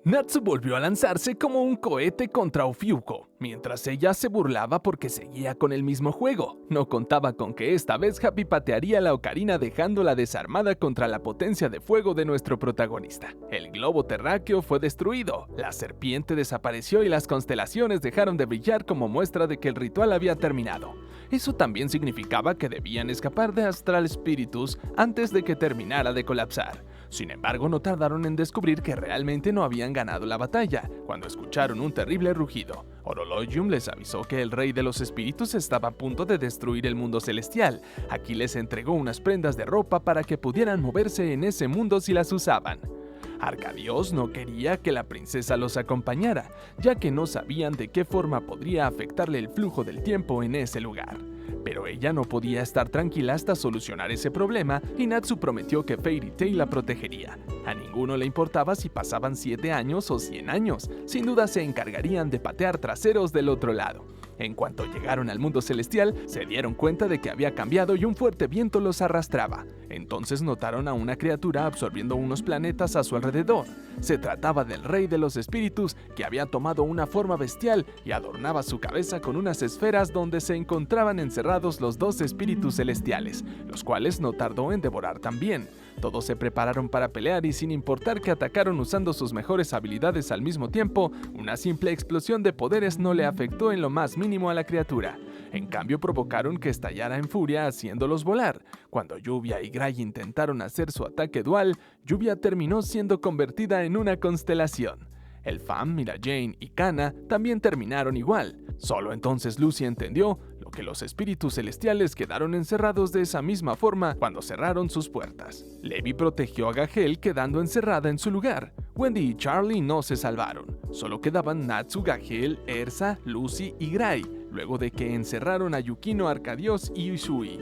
Natsu volvió a lanzarse como un cohete contra Ofiuco, mientras ella se burlaba porque seguía con el mismo juego. No contaba con que esta vez Happy patearía la ocarina dejándola desarmada contra la potencia de fuego de nuestro protagonista. El globo terráqueo fue destruido, la serpiente desapareció y las constelaciones dejaron de brillar como muestra de que el ritual había terminado. Eso también significaba que debían escapar de Astral Spiritus antes de que terminara de colapsar. Sin embargo, no tardaron en descubrir que realmente no habían ganado la batalla, cuando escucharon un terrible rugido. Horologium les avisó que el rey de los espíritus estaba a punto de destruir el mundo celestial. Aquí les entregó unas prendas de ropa para que pudieran moverse en ese mundo si las usaban. Arcadios no quería que la princesa los acompañara, ya que no sabían de qué forma podría afectarle el flujo del tiempo en ese lugar. Pero ella no podía estar tranquila hasta solucionar ese problema y Natsu prometió que Fairy Tail la protegería. A ninguno le importaba si pasaban 7 años o 100 años, sin duda se encargarían de patear traseros del otro lado. En cuanto llegaron al mundo celestial, se dieron cuenta de que había cambiado y un fuerte viento los arrastraba. Entonces notaron a una criatura absorbiendo unos planetas a su alrededor. Se trataba del rey de los espíritus, que había tomado una forma bestial y adornaba su cabeza con unas esferas donde se encontraban encerrados los 2 espíritus celestiales, los cuales no tardó en devorar también. Todos se prepararon para pelear y sin importar que atacaron usando sus mejores habilidades al mismo tiempo, una simple explosión de poderes no le afectó en lo más mínimo a la criatura. En cambio, provocaron que estallara en furia haciéndolos volar. Cuando Lluvia y Gray intentaron hacer su ataque dual, Lluvia terminó siendo convertida en una constelación. El Fam, Mira Jane y Kana también terminaron igual. Solo entonces Lucy entendió lo que los espíritus celestiales quedaron encerrados de esa misma forma cuando cerraron sus puertas. Levi protegió a Gahel quedando encerrada en su lugar. Wendy y Charlie no se salvaron. Solo quedaban Natsu, Gahel, Ersa, Lucy y Gray, luego de que encerraron a Yukino, Arcadios y Usui.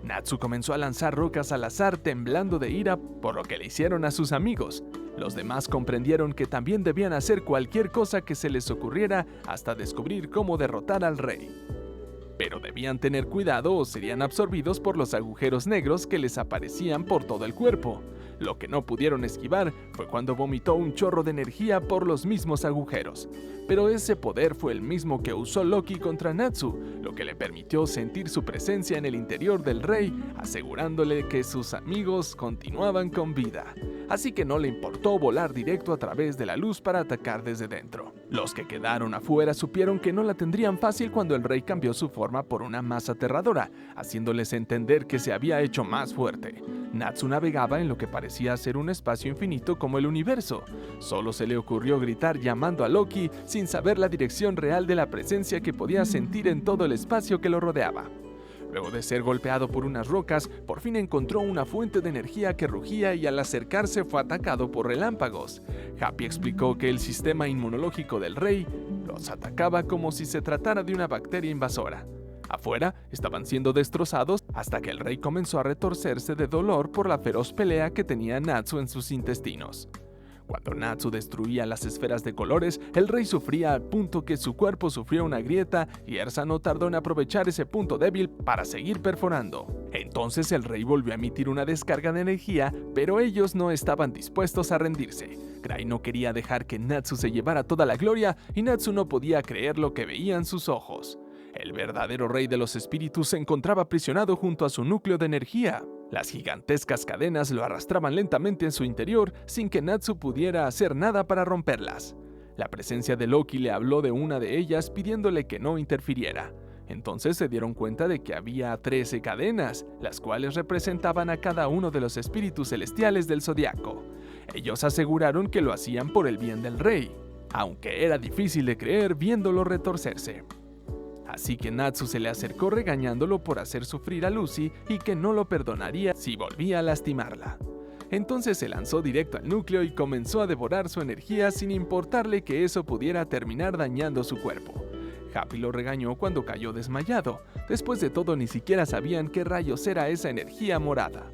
Natsu comenzó a lanzar rocas al azar temblando de ira por lo que le hicieron a sus amigos. Los demás comprendieron que también debían hacer cualquier cosa que se les ocurriera hasta descubrir cómo derrotar al rey. Pero debían tener cuidado o serían absorbidos por los agujeros negros que les aparecían por todo el cuerpo. Lo que no pudieron esquivar fue cuando vomitó un chorro de energía por los mismos agujeros. Pero ese poder fue el mismo que usó Loki contra Natsu, lo que le permitió sentir su presencia en el interior del rey, asegurándole que sus amigos continuaban con vida. Así que no le importó volar directo a través de la luz para atacar desde dentro. Los que quedaron afuera supieron que no la tendrían fácil cuando el rey cambió su forma por una más aterradora, haciéndoles entender que se había hecho más fuerte. Natsu navegaba en lo que parecía ser un espacio infinito como el universo. Solo se le ocurrió gritar llamando a Loki sin saber la dirección real de la presencia que podía sentir en todo el espacio que lo rodeaba. Luego de ser golpeado por unas rocas, por fin encontró una fuente de energía que rugía y al acercarse fue atacado por relámpagos. Happy explicó que el sistema inmunológico del rey los atacaba como si se tratara de una bacteria invasora. Afuera estaban siendo destrozados hasta que el rey comenzó a retorcerse de dolor por la feroz pelea que tenía Natsu en sus intestinos. Cuando Natsu destruía las esferas de colores, el rey sufría al punto que su cuerpo sufrió una grieta y Ersa no tardó en aprovechar ese punto débil para seguir perforando. Entonces el rey volvió a emitir una descarga de energía, pero ellos no estaban dispuestos a rendirse. Gray no quería dejar que Natsu se llevara toda la gloria y Natsu no podía creer lo que veían sus ojos. El verdadero rey de los espíritus se encontraba aprisionado junto a su núcleo de energía. Las gigantescas cadenas lo arrastraban lentamente en su interior sin que Natsu pudiera hacer nada para romperlas. La presencia de Loki le habló de una de ellas pidiéndole que no interfiriera. Entonces se dieron cuenta de que había 13 cadenas, las cuales representaban a cada uno de los espíritus celestiales del zodiaco. Ellos aseguraron que lo hacían por el bien del rey, aunque era difícil de creer viéndolo retorcerse. Así que Natsu se le acercó regañándolo por hacer sufrir a Lucy y que no lo perdonaría si volvía a lastimarla. Entonces se lanzó directo al núcleo y comenzó a devorar su energía sin importarle que eso pudiera terminar dañando su cuerpo. Happy lo regañó cuando cayó desmayado. Después de todo, ni siquiera sabían qué rayos era esa energía morada.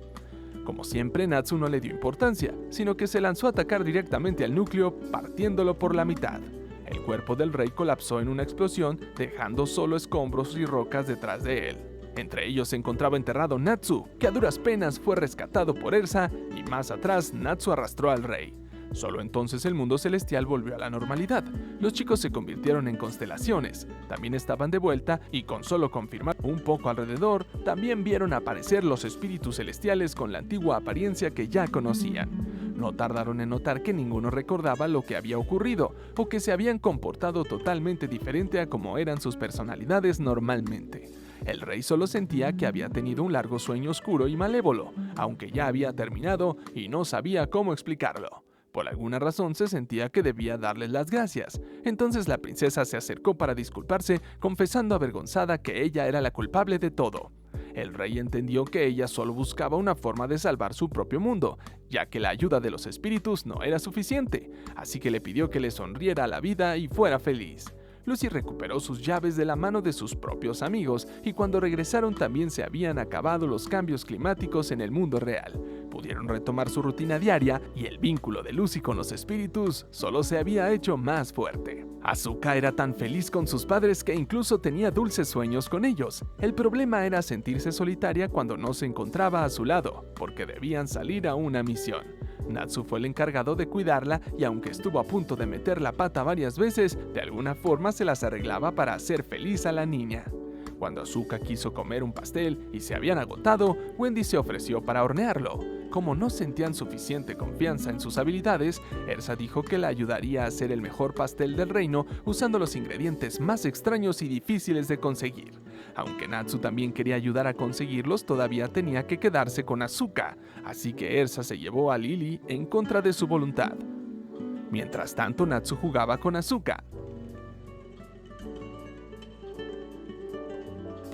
Como siempre, Natsu no le dio importancia, sino que se lanzó a atacar directamente al núcleo, partiéndolo por la mitad. El cuerpo del rey colapsó en una explosión, dejando solo escombros y rocas detrás de él. Entre ellos se encontraba enterrado Natsu, que a duras penas fue rescatado por Ersa, y más atrás Natsu arrastró al rey. Solo entonces el mundo celestial volvió a la normalidad. Los chicos se convirtieron en constelaciones, también estaban de vuelta y con solo confirmar un poco alrededor, también vieron aparecer los espíritus celestiales con la antigua apariencia que ya conocían. No tardaron en notar que ninguno recordaba lo que había ocurrido o que se habían comportado totalmente diferente a como eran sus personalidades normalmente. El rey solo sentía que había tenido un largo sueño oscuro y malévolo, aunque ya había terminado y no sabía cómo explicarlo. Por alguna razón se sentía que debía darles las gracias. Entonces la princesa se acercó para disculparse, confesando avergonzada que ella era la culpable de todo. El rey entendió que ella solo buscaba una forma de salvar su propio mundo, ya que la ayuda de los espíritus no era suficiente, así que le pidió que le sonriera a la vida y fuera feliz. Lucy recuperó sus llaves de la mano de sus propios amigos y cuando regresaron también se habían acabado los cambios climáticos en el mundo real. Pudieron retomar su rutina diaria y el vínculo de Lucy con los espíritus solo se había hecho más fuerte. Asuka era tan feliz con sus padres que incluso tenía dulces sueños con ellos. El problema era sentirse solitaria cuando no se encontraba a su lado, porque debían salir a una misión. Natsu fue el encargado de cuidarla y aunque estuvo a punto de meter la pata varias veces, de alguna forma se las arreglaba para hacer feliz a la niña. Cuando Asuka quiso comer un pastel y se habían agotado, Wendy se ofreció para hornearlo. Como no sentían suficiente confianza en sus habilidades, Ersa dijo que la ayudaría a hacer el mejor pastel del reino usando los ingredientes más extraños y difíciles de conseguir. Aunque Natsu también quería ayudar a conseguirlos, todavía tenía que quedarse con Asuka, así que Ersa se llevó a Lily en contra de su voluntad. Mientras tanto, Natsu jugaba con Asuka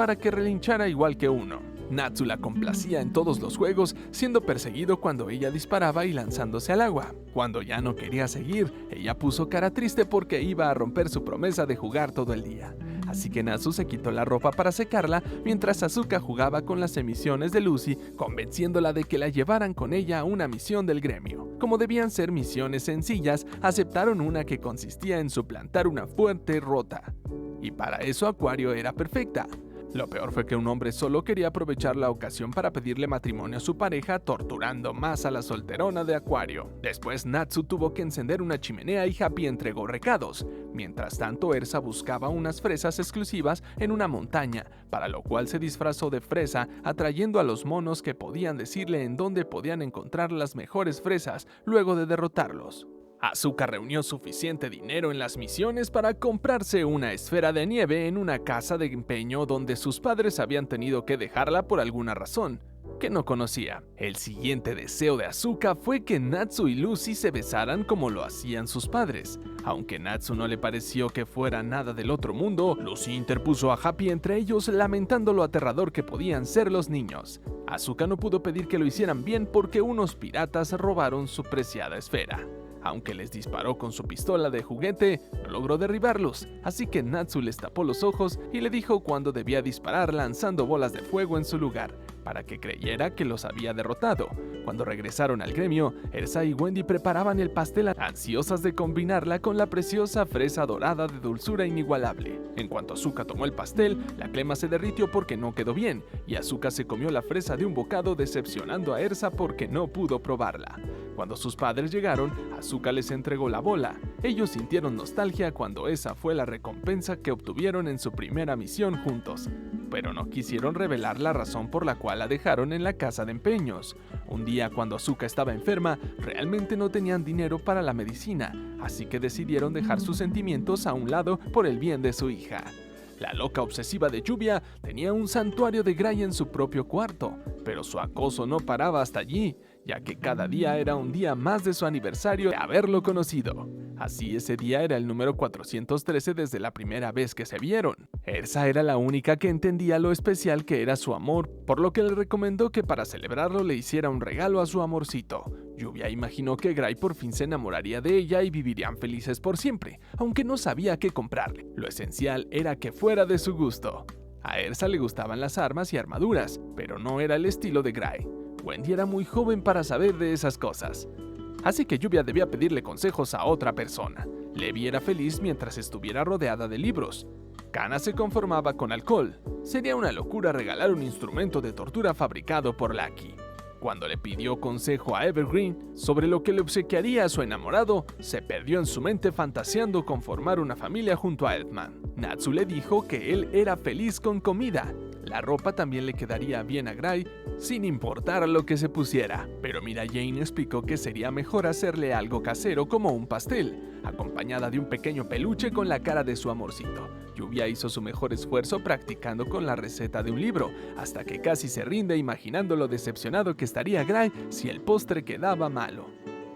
para que relinchara igual que uno. Natsu la complacía en todos los juegos, siendo perseguido cuando ella disparaba y lanzándose al agua. Cuando ya no quería seguir, ella puso cara triste porque iba a romper su promesa de jugar todo el día. Así que Natsu se quitó la ropa para secarla, mientras Asuka jugaba con las emisiones de Lucy, convenciéndola de que la llevaran con ella a una misión del gremio. Como debían ser misiones sencillas, aceptaron una que consistía en suplantar una fuente rota. Y para eso Aquario era perfecta. Lo peor fue que un hombre solo quería aprovechar la ocasión para pedirle matrimonio a su pareja, torturando más a la solterona de Aquario. Después Natsu tuvo que encender una chimenea y Happy entregó recados. Mientras tanto, Ersa buscaba unas fresas exclusivas en una montaña, para lo cual se disfrazó de fresa, atrayendo a los monos que podían decirle en dónde podían encontrar las mejores fresas luego de derrotarlos. Asuka reunió suficiente dinero en las misiones para comprarse una esfera de nieve en una casa de empeño donde sus padres habían tenido que dejarla por alguna razón que no conocía. El siguiente deseo de Asuka fue que Natsu y Lucy se besaran como lo hacían sus padres. Aunque Natsu no le pareció que fuera nada del otro mundo, Lucy interpuso a Happy entre ellos, lamentando lo aterrador que podían ser los niños. Asuka no pudo pedir que lo hicieran bien porque unos piratas robaron su preciada esfera. Aunque les disparó con su pistola de juguete, no logró derribarlos, así que Natsu les tapó los ojos y le dijo cuándo debía disparar lanzando bolas de fuego en su lugar, para que creyera que los había derrotado. Cuando regresaron al gremio, Ersa y Wendy preparaban el pastel ansiosas de combinarla con la preciosa fresa dorada de dulzura inigualable. En cuanto Asuka tomó el pastel, la crema se derritió porque no quedó bien, y Asuka se comió la fresa de un bocado decepcionando a Ersa porque no pudo probarla. Cuando sus padres llegaron, Asuka les entregó la bola. Ellos sintieron nostalgia cuando esa fue la recompensa que obtuvieron en su primera misión juntos, pero no quisieron revelar la razón por la cual la dejaron en la casa de empeños. Un día, cuando Asuka estaba enferma, realmente no tenían dinero para la medicina, así que decidieron dejar sus sentimientos a un lado por el bien de su hija. La loca obsesiva de Lluvia tenía un santuario de Gray en su propio cuarto, pero su acoso no paraba hasta allí, ya que cada día era un día más de su aniversario de haberlo conocido. Así ese día era el número 413 desde la primera vez que se vieron. Ersa era la única que entendía lo especial que era su amor, por lo que le recomendó que para celebrarlo le hiciera un regalo a su amorcito. Lluvia imaginó que Gray por fin se enamoraría de ella y vivirían felices por siempre, aunque no sabía qué comprarle. Lo esencial era que fuera de su gusto. A Ersa le gustaban las armas y armaduras, pero no era el estilo de Gray. Wendy era muy joven para saber de esas cosas, así que Lluvia debía pedirle consejos a otra persona. Levi era feliz mientras estuviera rodeada de libros. Kana se conformaba con alcohol. Sería una locura regalar un instrumento de tortura fabricado por Lucky. Cuando le pidió consejo a Evergreen sobre lo que le obsequiaría a su enamorado, se perdió en su mente fantaseando con formar una familia junto a Edmund. Natsu le dijo que él era feliz con comida. La ropa también le quedaría bien a Gray, sin importar lo que se pusiera. Pero Mira Jane explicó que sería mejor hacerle algo casero como un pastel, acompañada de un pequeño peluche con la cara de su amorcito. Lluvia hizo su mejor esfuerzo practicando con la receta de un libro, hasta que casi se rinde imaginando lo decepcionado que estaría Gray si el postre quedaba malo.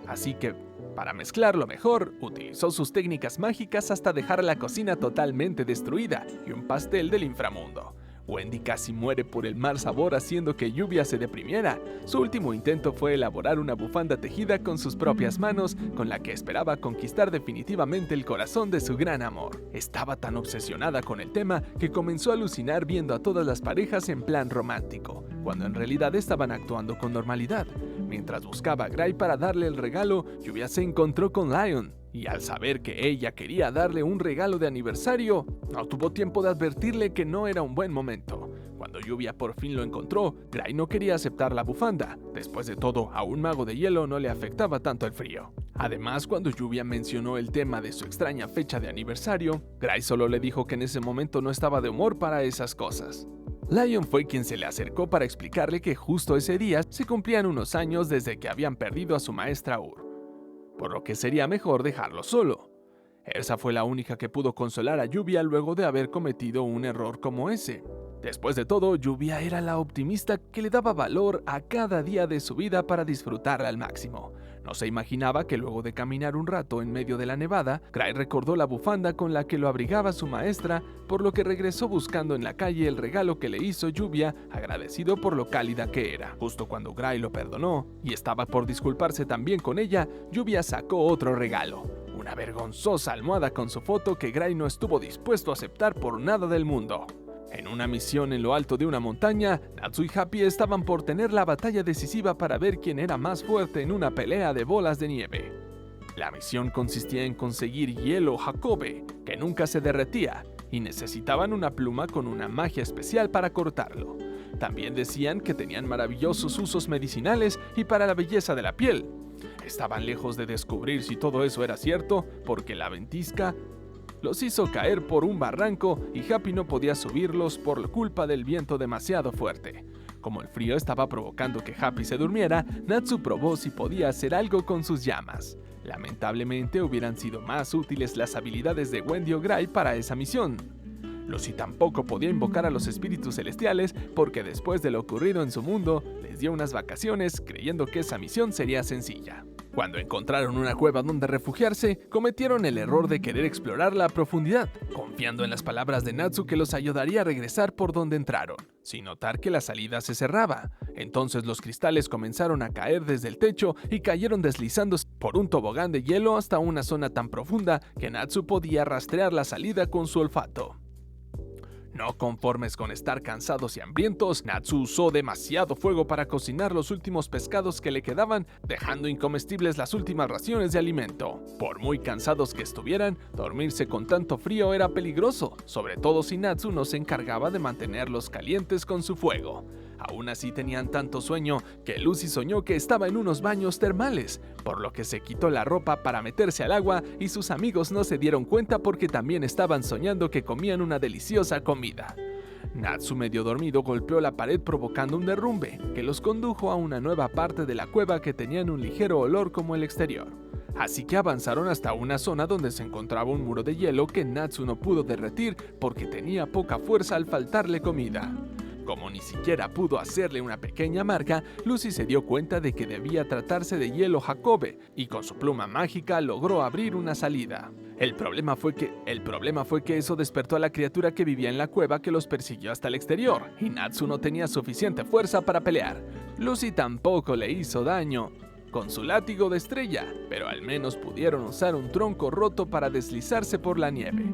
Así que, para mezclarlo mejor, utilizó sus técnicas mágicas hasta dejar la cocina totalmente destruida y un pastel del inframundo. Wendy casi muere por el mal sabor haciendo que Lluvia se deprimiera. Su último intento fue elaborar una bufanda tejida con sus propias manos, con la que esperaba conquistar definitivamente el corazón de su gran amor. Estaba tan obsesionada con el tema que comenzó a alucinar viendo a todas las parejas en plan romántico, cuando en realidad estaban actuando con normalidad. Mientras buscaba a Gray para darle el regalo, Lluvia se encontró con Lion. Y al saber que ella quería darle un regalo de aniversario, no tuvo tiempo de advertirle que no era un buen momento. Cuando Lluvia por fin lo encontró, Gray no quería aceptar la bufanda. Después de todo, a un mago de hielo no le afectaba tanto el frío. Además, cuando Lluvia mencionó el tema de su extraña fecha de aniversario, Gray solo le dijo que en ese momento no estaba de humor para esas cosas. Lion fue quien se le acercó para explicarle que justo ese día se cumplían unos años desde que habían perdido a su maestra Ur, por lo que sería mejor dejarlo solo. Esa fue la única que pudo consolar a Lluvia luego de haber cometido un error como ese. Después de todo, Lluvia era la optimista que le daba valor a cada día de su vida para disfrutarla al máximo. No se imaginaba que luego de caminar un rato en medio de la nevada, Gray recordó la bufanda con la que lo abrigaba su maestra, por lo que regresó buscando en la calle el regalo que le hizo Lluvia, agradecido por lo cálida que era. Justo cuando Gray lo perdonó y estaba por disculparse también con ella, Lluvia sacó otro regalo: una vergonzosa almohada con su foto que Gray no estuvo dispuesto a aceptar por nada del mundo. En una misión en lo alto de una montaña, Natsu y Happy estaban por tener la batalla decisiva para ver quién era más fuerte en una pelea de bolas de nieve. La misión consistía en conseguir hielo Jacobe, que nunca se derretía, y necesitaban una pluma con una magia especial para cortarlo. También decían que tenían maravillosos usos medicinales y para la belleza de la piel. Estaban lejos de descubrir si todo eso era cierto, porque la ventisca los hizo caer por un barranco y Happy no podía subirlos por culpa del viento demasiado fuerte. Como el frío estaba provocando que Happy se durmiera, Natsu probó si podía hacer algo con sus llamas. Lamentablemente hubieran sido más útiles las habilidades de Wendy o Gray para esa misión. Lucy tampoco podía invocar a los espíritus celestiales porque después de lo ocurrido en su mundo, les dio unas vacaciones creyendo que esa misión sería sencilla. Cuando encontraron una cueva donde refugiarse, cometieron el error de querer explorarla a profundidad, confiando en las palabras de Natsu que los ayudaría a regresar por donde entraron, sin notar que la salida se cerraba. Entonces los cristales comenzaron a caer desde el techo y cayeron deslizándose por un tobogán de hielo hasta una zona tan profunda que Natsu podía rastrear la salida con su olfato. No conformes con estar cansados y hambrientos, Natsu usó demasiado fuego para cocinar los últimos pescados que le quedaban, dejando incomestibles las últimas raciones de alimento. Por muy cansados que estuvieran, dormirse con tanto frío era peligroso, sobre todo si Natsu no se encargaba de mantenerlos calientes con su fuego. Aún así tenían tanto sueño que Lucy soñó que estaba en unos baños termales, por lo que se quitó la ropa para meterse al agua y sus amigos no se dieron cuenta porque también estaban soñando que comían una deliciosa comida. Natsu, medio dormido, golpeó la pared provocando un derrumbe, que los condujo a una nueva parte de la cueva que tenían un ligero olor como el exterior. Así que avanzaron hasta una zona donde se encontraba un muro de hielo que Natsu no pudo derretir porque tenía poca fuerza al faltarle comida. Como ni siquiera pudo hacerle una pequeña marca, Lucy se dio cuenta de que debía tratarse de hielo Jacobe, y con su pluma mágica logró abrir una salida. El problema fue que eso despertó a la criatura que vivía en la cueva que los persiguió hasta el exterior, y Natsu no tenía suficiente fuerza para pelear. Lucy tampoco le hizo daño con su látigo de estrella, pero al menos pudieron usar un tronco roto para deslizarse por la nieve.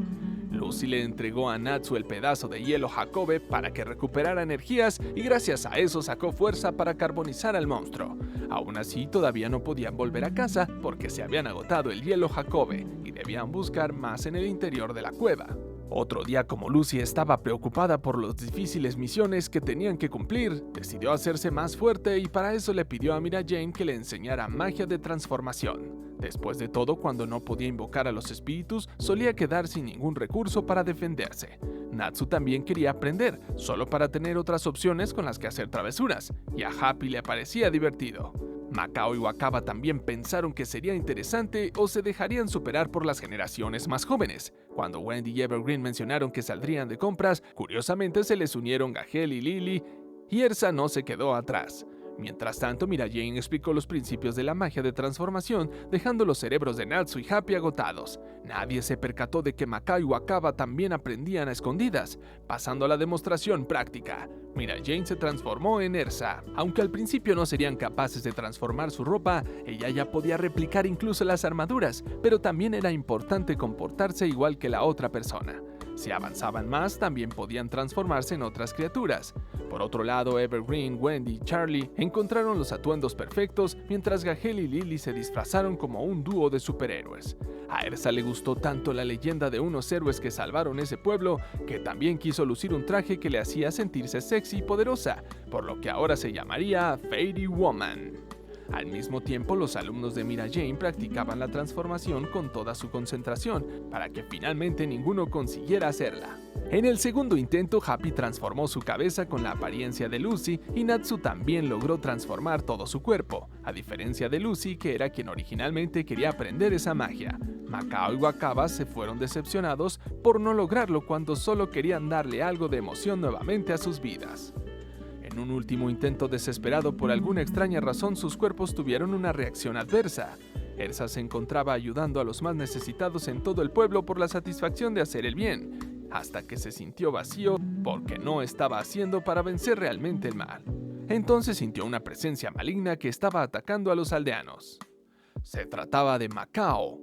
Lucy le entregó a Natsu el pedazo de hielo Jacobe para que recuperara energías y gracias a eso sacó fuerza para carbonizar al monstruo. Aún así, todavía no podían volver a casa porque se habían agotado el hielo Jacobe y debían buscar más en el interior de la cueva. Otro día, como Lucy estaba preocupada por las difíciles misiones que tenían que cumplir, decidió hacerse más fuerte y para eso le pidió a Mira Jane que le enseñara magia de transformación. Después de todo, cuando no podía invocar a los espíritus, solía quedar sin ningún recurso para defenderse. Natsu también quería aprender, solo para tener otras opciones con las que hacer travesuras, y a Happy le parecía divertido. Makao y Wakaba también pensaron que sería interesante o se dejarían superar por las generaciones más jóvenes. Cuando Wendy y Evergreen mencionaron que saldrían de compras, curiosamente se les unieron Gahel y Lily, y Ersa no se quedó atrás. Mientras tanto, Mira Jane explicó los principios de la magia de transformación, dejando los cerebros de Natsu y Happy agotados. Nadie se percató de que Makao y Wakaba también aprendían a escondidas. Pasando a la demostración práctica, Mira Jane se transformó en Ersa. Aunque al principio no serían capaces de transformar su ropa, ella ya podía replicar incluso las armaduras, pero también era importante comportarse igual que la otra persona. Si avanzaban más, también podían transformarse en otras criaturas. Por otro lado, Evergreen, Wendy y Charlie encontraron los atuendos perfectos, mientras Gahel y Lily se disfrazaron como un dúo de superhéroes. A Ersa le gustó tanto la leyenda de unos héroes que salvaron ese pueblo, que también quiso lucir un traje que le hacía sentirse sexy y poderosa, por lo que ahora se llamaría Fairy Woman. Al mismo tiempo, los alumnos de Mira Jane practicaban la transformación con toda su concentración, para que finalmente ninguno consiguiera hacerla. En el segundo intento, Happy transformó su cabeza con la apariencia de Lucy y Natsu también logró transformar todo su cuerpo, a diferencia de Lucy, que era quien originalmente quería aprender esa magia. Makao y Wakaba se fueron decepcionados por no lograrlo cuando solo querían darle algo de emoción nuevamente a sus vidas. En un último intento desesperado, por alguna extraña razón, sus cuerpos tuvieron una reacción adversa. Ersa se encontraba ayudando a los más necesitados en todo el pueblo por la satisfacción de hacer el bien, hasta que se sintió vacío porque no estaba haciendo para vencer realmente el mal. Entonces sintió una presencia maligna que estaba atacando a los aldeanos. Se trataba de Makao,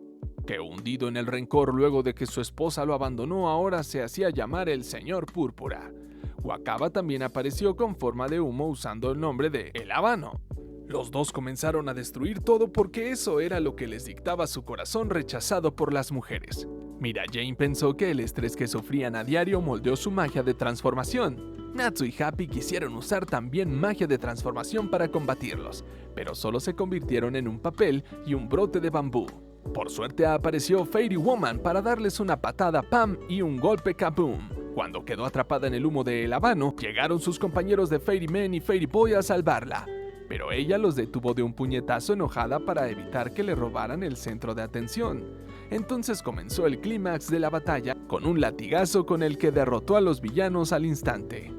que hundido en el rencor luego de que su esposa lo abandonó, ahora se hacía llamar el Señor Púrpura. Wakaba también apareció con forma de humo usando el nombre de El Habano. Los dos comenzaron a destruir todo porque eso era lo que les dictaba su corazón rechazado por las mujeres. Mira Jane pensó que el estrés que sufrían a diario moldeó su magia de transformación. Natsu y Happy quisieron usar también magia de transformación para combatirlos, pero solo se convirtieron en un papel y un brote de bambú. Por suerte apareció Fairy Woman para darles una patada pam y un golpe kaboom. Cuando quedó atrapada en el humo de El Habano, llegaron sus compañeros de Fairy Man y Fairy Boy a salvarla, pero ella los detuvo de un puñetazo enojada para evitar que le robaran el centro de atención. Entonces comenzó el clímax de la batalla con un latigazo con el que derrotó a los villanos al instante.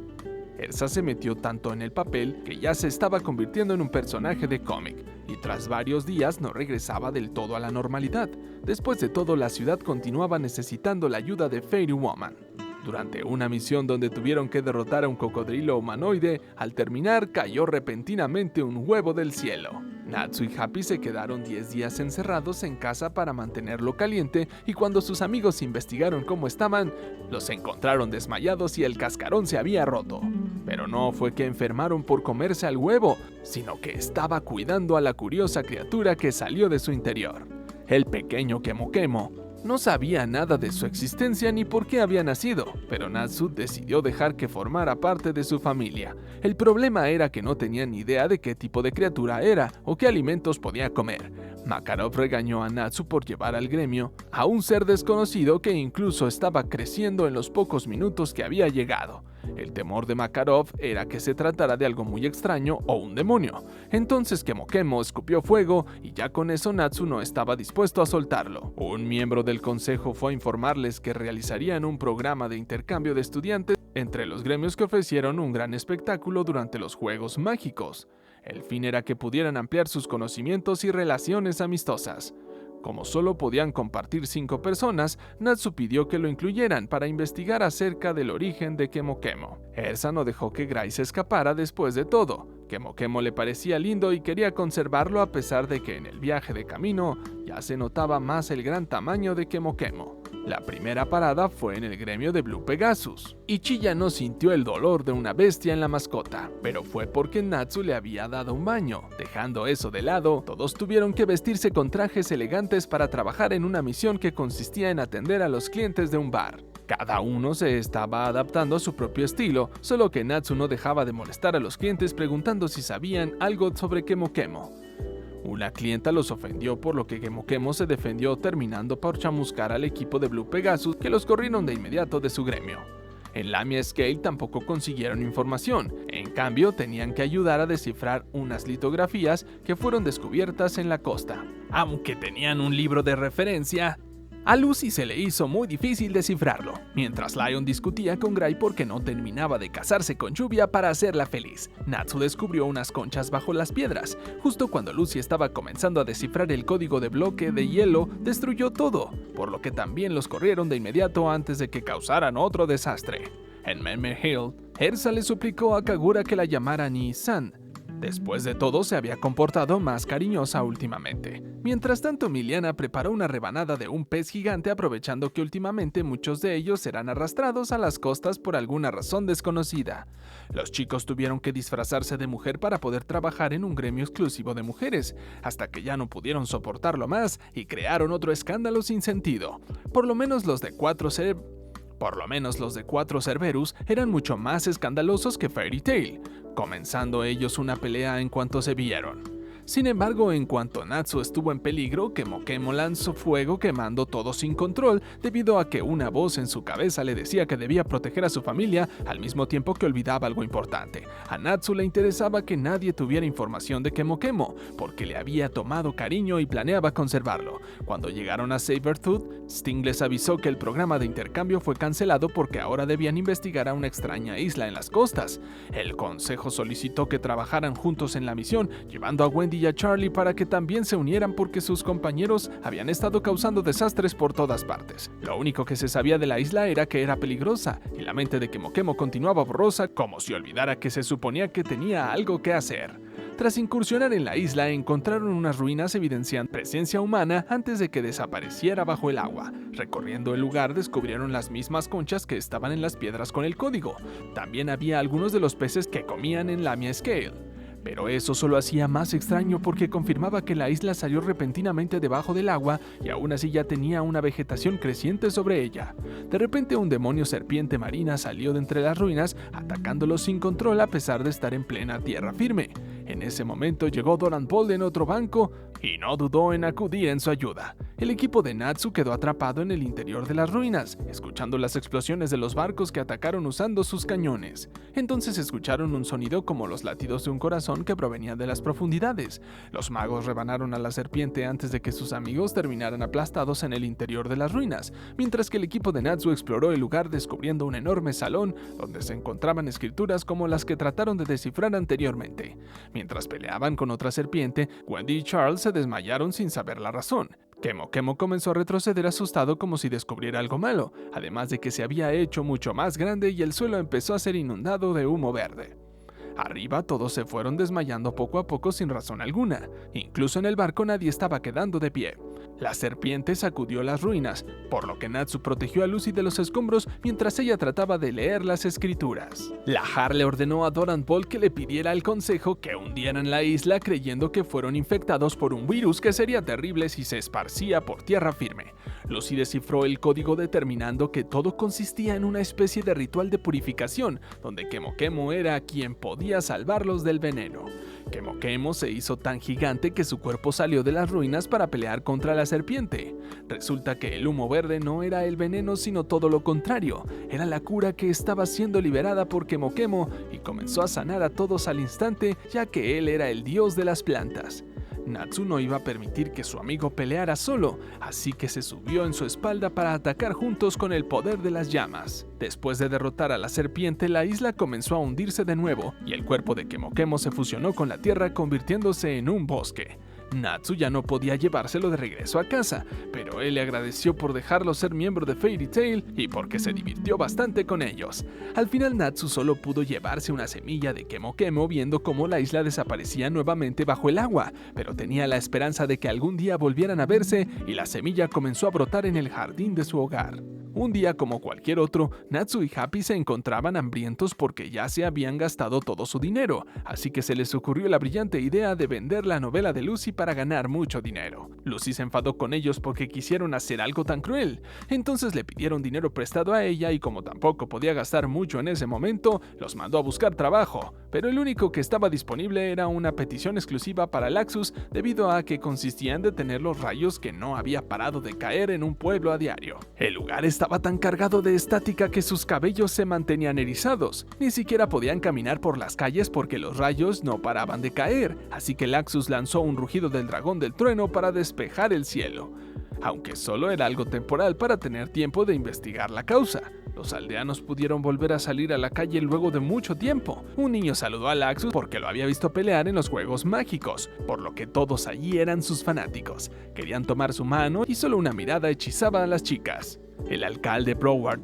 Ersa se metió tanto en el papel que ya se estaba convirtiendo en un personaje de cómic, y tras varios días no regresaba del todo a la normalidad. Después de todo, la ciudad continuaba necesitando la ayuda de Fairy Woman. Durante una misión donde tuvieron que derrotar a un cocodrilo humanoide, al terminar cayó repentinamente un huevo del cielo. Natsu y Happy se quedaron 10 días encerrados en casa para mantenerlo caliente, y cuando sus amigos investigaron cómo estaban, los encontraron desmayados y el cascarón se había roto. Pero no fue que enfermaron por comerse al huevo, sino que estaba cuidando a la curiosa criatura que salió de su interior. El pequeño Kemo Kemo no sabía nada de su existencia ni por qué había nacido, pero Natsu decidió dejar que formara parte de su familia. El problema era que no tenían ni idea de qué tipo de criatura era o qué alimentos podía comer. Makarov regañó a Natsu por llevar al gremio a un ser desconocido que incluso estaba creciendo en los pocos minutos que había llegado. El temor de Makarov era que se tratara de algo muy extraño o un demonio. Entonces Kemo Kemo escupió fuego y ya con eso Natsu no estaba dispuesto a soltarlo. Un miembro del consejo fue a informarles que realizarían un programa de intercambio de estudiantes entre los gremios que ofrecieron un gran espectáculo durante los Juegos Mágicos. El fin era que pudieran ampliar sus conocimientos y relaciones amistosas. Como solo podían compartir 5 personas, Natsu pidió que lo incluyeran para investigar acerca del origen de Kemo Kemo. Ersa no dejó que Grace escapara después de todo. Kemo Kemo le parecía lindo y quería conservarlo a pesar de que en el viaje de camino ya se notaba más el gran tamaño de Kemo Kemo. La primera parada fue en el gremio de Blue Pegasus. Ichiya no sintió el dolor de una bestia en la mascota, pero fue porque Natsu le había dado un baño. Dejando eso de lado, todos tuvieron que vestirse con trajes elegantes para trabajar en una misión que consistía en atender a los clientes de un bar. Cada uno se estaba adaptando a su propio estilo, solo que Natsu no dejaba de molestar a los clientes preguntando si sabían algo sobre Kemoke. Una clienta los ofendió, por lo que Kemoke se defendió terminando por chamuscar al equipo de Blue Pegasus, que los corrieron de inmediato de su gremio. En Lamia Scale tampoco consiguieron información, en cambio tenían que ayudar a descifrar unas litografías que fueron descubiertas en la costa. Aunque tenían un libro de referencia, a Lucy se le hizo muy difícil descifrarlo, mientras Lion discutía con Gray porque no terminaba de casarse con Lluvia para hacerla feliz. Natsu descubrió unas conchas bajo las piedras. Justo cuando Lucy estaba comenzando a descifrar el código de bloque de hielo, destruyó todo, por lo que también los corrieron de inmediato antes de que causaran otro desastre. En Memory Hill, Ersa le suplicó a Kagura que la llamara Ni-san. Después de todo, se había comportado más cariñosa últimamente. Mientras tanto, Miliana preparó una rebanada de un pez gigante, aprovechando que últimamente muchos de ellos eran arrastrados a las costas por alguna razón desconocida. Los chicos tuvieron que disfrazarse de mujer para poder trabajar en un gremio exclusivo de mujeres, hasta que ya no pudieron soportarlo más y crearon otro escándalo sin sentido. Por lo menos los de Cuatro Cerberus eran mucho más escandalosos que Fairy Tail, comenzando ellos una pelea en cuanto se vieron. Sin embargo, en cuanto Natsu estuvo en peligro, Kemoke lanzó fuego quemando todo sin control debido a que una voz en su cabeza le decía que debía proteger a su familia al mismo tiempo que olvidaba algo importante. A Natsu le interesaba que nadie tuviera información de Kemoke porque le había tomado cariño y planeaba conservarlo. Cuando llegaron a Sabertooth, Sting les avisó que el programa de intercambio fue cancelado porque ahora debían investigar a una extraña isla en las costas. El consejo solicitó que trabajaran juntos en la misión, llevando a Wendy y a Charlie para que también se unieran porque sus compañeros habían estado causando desastres por todas partes. Lo único que se sabía de la isla era que era peligrosa, y la mente de Kemoke continuaba borrosa, como si olvidara que se suponía que tenía algo que hacer. Tras incursionar en la isla, encontraron unas ruinas evidenciando presencia humana antes de que desapareciera bajo el agua. Recorriendo el lugar, descubrieron las mismas conchas que estaban en las piedras con el código. También había algunos de los peces que comían en Lamia Scale. Pero eso solo hacía más extraño porque confirmaba que la isla salió repentinamente debajo del agua y aún así ya tenía una vegetación creciente sobre ella. De repente un demonio serpiente marina salió de entre las ruinas, atacándolos sin control a pesar de estar en plena tierra firme. En ese momento llegó Doran Ball en otro banco y no dudó en acudir en su ayuda. El equipo de Natsu quedó atrapado en el interior de las ruinas, escuchando las explosiones de los barcos que atacaron usando sus cañones. Entonces escucharon un sonido como los latidos de un corazón que provenía de las profundidades. Los magos rebanaron a la serpiente antes de que sus amigos terminaran aplastados en el interior de las ruinas, mientras que el equipo de Natsu exploró el lugar descubriendo un enorme salón donde se encontraban escrituras como las que trataron de descifrar anteriormente. Mientras peleaban con otra serpiente, Wendy y Charles se desmayaron sin saber la razón. Kemoke comenzó a retroceder asustado como si descubriera algo malo, además de que se había hecho mucho más grande y el suelo empezó a ser inundado de humo verde. Arriba todos se fueron desmayando poco a poco sin razón alguna. Incluso en el barco nadie estaba quedando de pie. La serpiente sacudió las ruinas, por lo que Natsu protegió a Lucy de los escombros mientras ella trataba de leer las escrituras. Lahar le ordenó a Doran Ball que le pidiera al consejo que hundieran la isla creyendo que fueron infectados por un virus que sería terrible si se esparcía por tierra firme. Lucy descifró el código determinando que todo consistía en una especie de ritual de purificación, donde Kemoke era quien podía salvarlos del veneno. Kemoke se hizo tan gigante que su cuerpo salió de las ruinas para pelear contra la serpiente. Resulta que el humo verde no era el veneno sino todo lo contrario, era la cura que estaba siendo liberada por Kemoke y comenzó a sanar a todos al instante ya que él era el dios de las plantas. Natsu no iba a permitir que su amigo peleara solo, así que se subió en su espalda para atacar juntos con el poder de las llamas. Después de derrotar a la serpiente, la isla comenzó a hundirse de nuevo, y el cuerpo de Kemoke se fusionó con la tierra convirtiéndose en un bosque. Natsu ya no podía llevárselo de regreso a casa, pero él le agradeció por dejarlo ser miembro de Fairy Tail y porque se divirtió bastante con ellos. Al final Natsu solo pudo llevarse una semilla de Kemoke viendo cómo la isla desaparecía nuevamente bajo el agua, pero tenía la esperanza de que algún día volvieran a verse y la semilla comenzó a brotar en el jardín de su hogar. Un día como cualquier otro, Natsu y Happy se encontraban hambrientos porque ya se habían gastado todo su dinero, así que se les ocurrió la brillante idea de vender la novela de Lucy para ganar mucho dinero. Lucy se enfadó con ellos porque quisieron hacer algo tan cruel, entonces le pidieron dinero prestado a ella y como tampoco podía gastar mucho en ese momento, los mandó a buscar trabajo, pero el único que estaba disponible era una petición exclusiva para Laxus debido a que consistía en detener los rayos que no había parado de caer en un pueblo a diario. El lugar estaba tan cargado de estática que sus cabellos se mantenían erizados. Ni siquiera podían caminar por las calles porque los rayos no paraban de caer, así que Laxus lanzó un rugido del dragón del trueno para despejar el cielo. Aunque solo era algo temporal para tener tiempo de investigar la causa. Los aldeanos pudieron volver a salir a la calle luego de mucho tiempo. Un niño saludó a Laxus porque lo había visto pelear en los juegos mágicos, por lo que todos allí eran sus fanáticos. Querían tomar su mano y solo una mirada hechizaba a las chicas. El alcalde Broward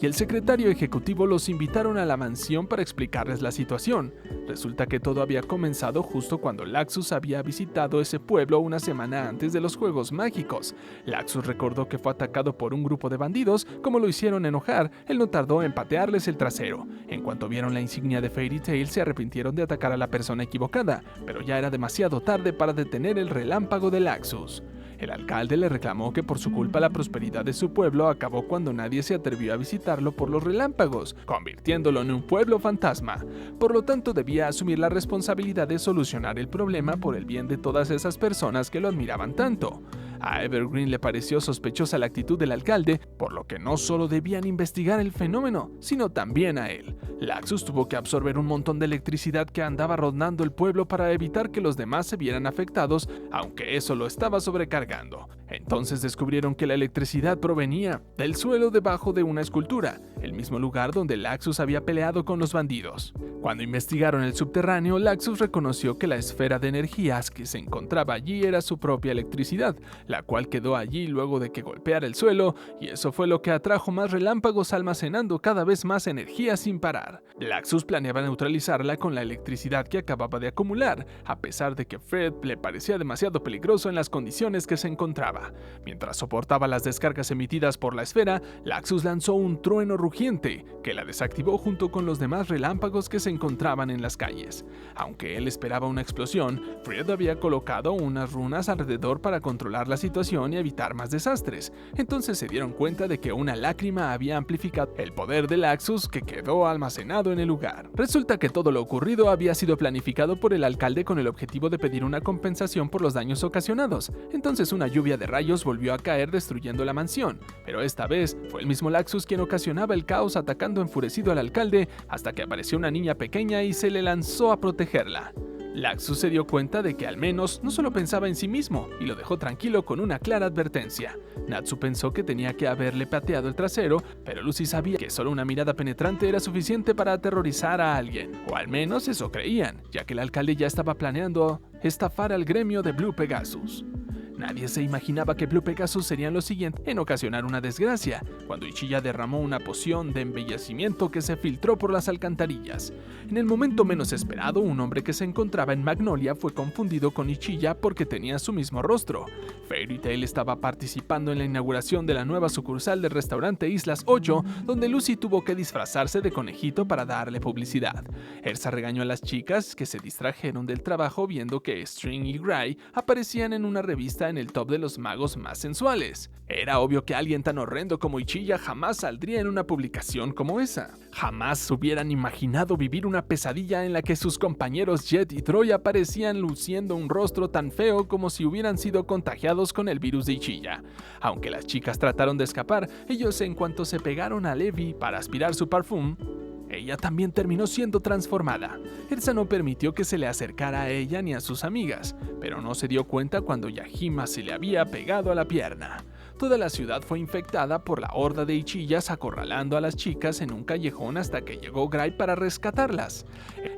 y el secretario ejecutivo los invitaron a la mansión para explicarles la situación. Resulta que todo había comenzado justo cuando Laxus había visitado ese pueblo una semana antes de los Juegos Mágicos. Laxus recordó que fue atacado por un grupo de bandidos. Como lo hicieron enojar, él no tardó en patearles el trasero. En cuanto vieron la insignia de Fairy Tail, se arrepintieron de atacar a la persona equivocada, pero ya era demasiado tarde para detener el relámpago de Laxus. El alcalde le reclamó que por su culpa la prosperidad de su pueblo acabó cuando nadie se atrevió a visitarlo por los relámpagos, convirtiéndolo en un pueblo fantasma. Por lo tanto, debía asumir la responsabilidad de solucionar el problema por el bien de todas esas personas que lo admiraban tanto. A Evergreen le pareció sospechosa la actitud del alcalde, por lo que no solo debían investigar el fenómeno, sino también a él. Laxus tuvo que absorber un montón de electricidad que andaba rondando el pueblo para evitar que los demás se vieran afectados, aunque eso lo estaba sobrecargando. Entonces descubrieron que la electricidad provenía del suelo debajo de una escultura, el mismo lugar donde Laxus había peleado con los bandidos. Cuando investigaron el subterráneo, Laxus reconoció que la esfera de energías que se encontraba allí era su propia electricidad, la cual quedó allí luego de que golpeara el suelo, y eso fue lo que atrajo más relámpagos almacenando cada vez más energía sin parar. Laxus planeaba neutralizarla con la electricidad que acababa de acumular, a pesar de que Fred le parecía demasiado peligroso en las condiciones que se encontraba. Mientras soportaba las descargas emitidas por la esfera, Laxus lanzó un trueno rugiente, que la desactivó junto con los demás relámpagos que se encontraban en las calles. Aunque él esperaba una explosión, Fred había colocado unas runas alrededor para controlar la situación y evitar más desastres. Entonces se dieron cuenta de que una lágrima había amplificado el poder de Laxus que quedó almacenado en el lugar. Resulta que todo lo ocurrido había sido planificado por el alcalde con el objetivo de pedir una compensación por los daños ocasionados. Entonces una lluvia de rayos volvió a caer destruyendo la mansión, pero esta vez fue el mismo Laxus quien ocasionaba el caos atacando enfurecido al alcalde hasta que apareció una niña pequeña y se le lanzó a protegerla. Laxus se dio cuenta de que al menos no solo pensaba en sí mismo y lo dejó tranquilo con una clara advertencia. Natsu pensó que tenía que haberle pateado el trasero, pero Lucy sabía que solo una mirada penetrante era suficiente para aterrorizar a alguien, o al menos eso creían, ya que el alcalde ya estaba planeando estafar al gremio de Blue Pegasus. Nadie se imaginaba que Blue Pegasus serían los siguientes en ocasionar una desgracia, cuando Ichiya derramó una poción de embellecimiento que se filtró por las alcantarillas. En el momento menos esperado, un hombre que se encontraba en Magnolia fue confundido con Ichiya porque tenía su mismo rostro. Fairy Tail estaba participando en la inauguración de la nueva sucursal del restaurante Islas 8, donde Lucy tuvo que disfrazarse de conejito para darle publicidad. Erza regañó a las chicas que se distrajeron del trabajo viendo que String y Gray aparecían en una revista en el top de los magos más sensuales. Era obvio que alguien tan horrendo como Ichiya jamás saldría en una publicación como esa. Jamás hubieran imaginado vivir una pesadilla en la que sus compañeros Jet y Troy aparecían luciendo un rostro tan feo como si hubieran sido contagiados con el virus de Ichiya. Aunque las chicas trataron de escapar, ellos en cuanto se pegaron a Levi para aspirar su perfume, ella también terminó siendo transformada. Erza no permitió que se le acercara a ella ni a sus amigas, pero no se dio cuenta cuando Yahima se le había pegado a la pierna. Toda la ciudad fue infectada por la horda de Ichiyas acorralando a las chicas en un callejón hasta que llegó Gray para rescatarlas.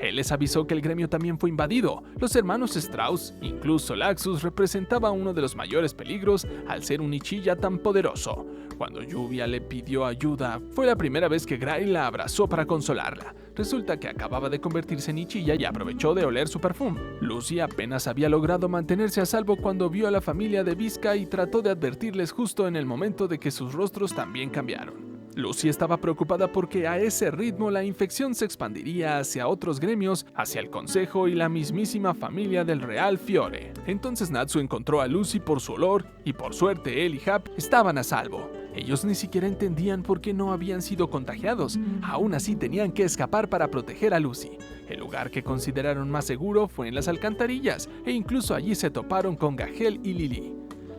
Él les avisó que el gremio también fue invadido. Los hermanos Strauss, incluso Laxus, representaba uno de los mayores peligros al ser un Ichiya tan poderoso. Cuando Lluvia le pidió ayuda, fue la primera vez que Gray la abrazó para consolarla. Resulta que acababa de convertirse en Ichiya y aprovechó de oler su perfume. Lucy apenas había logrado mantenerse a salvo cuando vio a la familia de Visca y trató de advertirles justo en el momento de que sus rostros también cambiaron. Lucy estaba preocupada porque a ese ritmo la infección se expandiría hacia otros gremios, hacia el consejo y la mismísima familia del Real Fiore. Entonces Natsu encontró a Lucy por su olor y por suerte él y Hap estaban a salvo. Ellos ni siquiera entendían por qué no habían sido contagiados, aún así tenían que escapar para proteger a Lucy. El lugar que consideraron más seguro fue en las alcantarillas, e incluso allí se toparon con Gahel y Lily.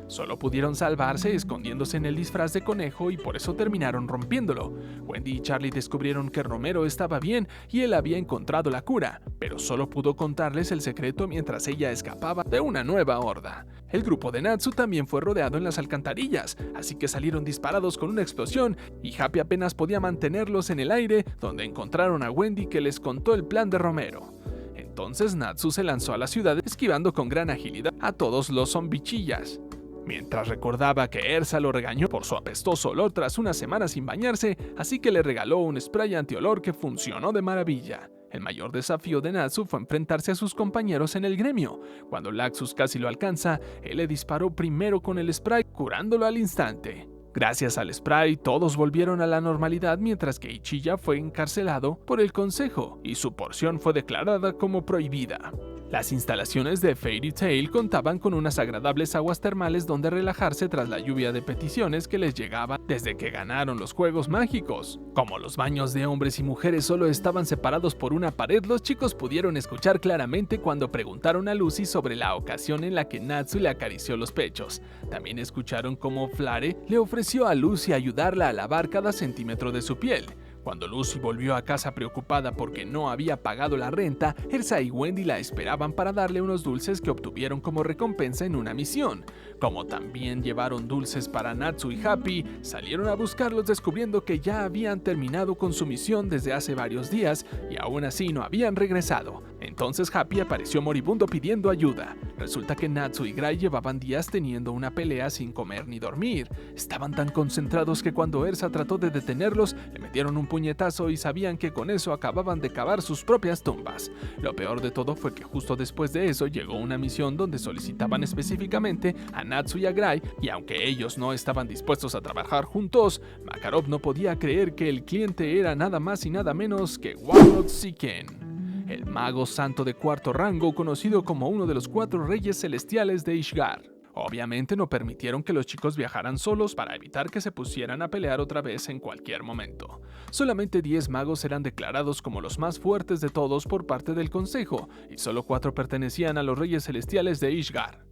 Solo pudieron salvarse escondiéndose en el disfraz de conejo y por eso terminaron rompiéndolo. Wendy y Charlie descubrieron que Romero estaba bien y él había encontrado la cura, pero solo pudo contarles el secreto mientras ella escapaba de una nueva horda. El grupo de Natsu también fue rodeado en las alcantarillas, así que salieron disparados con una explosión y Happy apenas podía mantenerlos en el aire, donde encontraron a Wendy que les contó el plan de Romero. Entonces Natsu se lanzó a la ciudad esquivando con gran agilidad a todos los zombichillas. Mientras recordaba que Ersa lo regañó por su apestoso olor tras una semana sin bañarse, así que le regaló un spray antiolor que funcionó de maravilla. El mayor desafío de Natsu fue enfrentarse a sus compañeros en el gremio. Cuando Laxus casi lo alcanza, él le disparó primero con el spray, curándolo al instante. Gracias al spray, todos volvieron a la normalidad mientras que Ichiya fue encarcelado por el consejo y su porción fue declarada como prohibida. Las instalaciones de Fairy Tail contaban con unas agradables aguas termales donde relajarse tras la lluvia de peticiones que les llegaba desde que ganaron los Juegos Mágicos. Como los baños de hombres y mujeres solo estaban separados por una pared, los chicos pudieron escuchar claramente cuando preguntaron a Lucy sobre la ocasión en la que Natsu le acarició los pechos. También escucharon cómo Flare le ofreció a Lucy ayudarla a lavar cada centímetro de su piel. Cuando Lucy volvió a casa preocupada porque no había pagado la renta, Ersa y Wendy la esperaban para darle unos dulces que obtuvieron como recompensa en una misión. Como también llevaron dulces para Natsu y Happy, salieron a buscarlos descubriendo que ya habían terminado con su misión desde hace varios días y aún así no habían regresado. Entonces Happy apareció moribundo pidiendo ayuda. Resulta que Natsu y Gray llevaban días teniendo una pelea sin comer ni dormir. Estaban tan concentrados que cuando Ersa trató de detenerlos, le metieron un puñetazo y sabían que con eso acababan de cavar sus propias tumbas. Lo peor de todo fue que justo después de eso llegó una misión donde solicitaban específicamente a Natsu y a Gray, y aunque ellos no estaban dispuestos a trabajar juntos, Makarov no podía creer que el cliente era nada más y nada menos que Warlord Ziken, el mago santo de cuarto rango conocido como uno de los 4 reyes celestiales de Ishgar. Obviamente no permitieron que los chicos viajaran solos para evitar que se pusieran a pelear otra vez en cualquier momento. Solamente 10 magos eran declarados como los más fuertes de todos por parte del consejo, y solo 4 pertenecían a los reyes celestiales de Ishgar.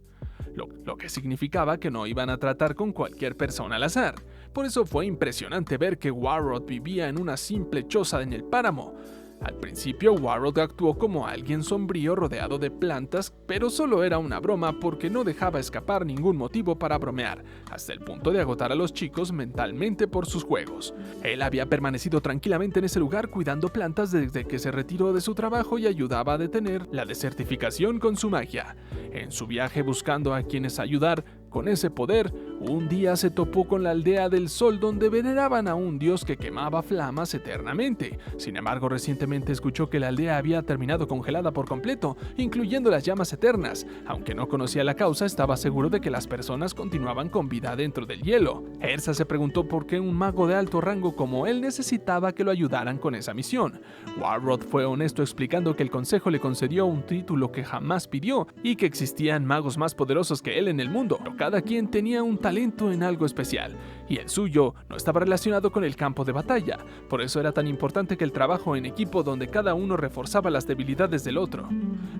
Lo que significaba que no iban a tratar con cualquier persona al azar. Por eso fue impresionante ver que Warrod vivía en una simple choza en el páramo. Al principio, Warrod actuó como alguien sombrío rodeado de plantas, pero solo era una broma porque no dejaba escapar ningún motivo para bromear, hasta el punto de agotar a los chicos mentalmente por sus juegos. Él había permanecido tranquilamente en ese lugar cuidando plantas desde que se retiró de su trabajo y ayudaba a detener la desertificación con su magia. En su viaje buscando a quienes ayudar con ese poder, un día se topó con la aldea del sol donde veneraban a un dios que quemaba flamas eternamente. Sin embargo, recientemente escuchó que la aldea había terminado congelada por completo, incluyendo las llamas eternas. Aunque no conocía la causa, estaba seguro de que las personas continuaban con vida dentro del hielo. Ersa se preguntó por qué un mago de alto rango como él necesitaba que lo ayudaran con esa misión. Warrod fue honesto explicando que el consejo le concedió un título que jamás pidió y que existían magos más poderosos que él en el mundo. Cada quien tenía un talento en algo especial, y el suyo no estaba relacionado con el campo de batalla. Por eso era tan importante que el trabajo en equipo donde cada uno reforzaba las debilidades del otro.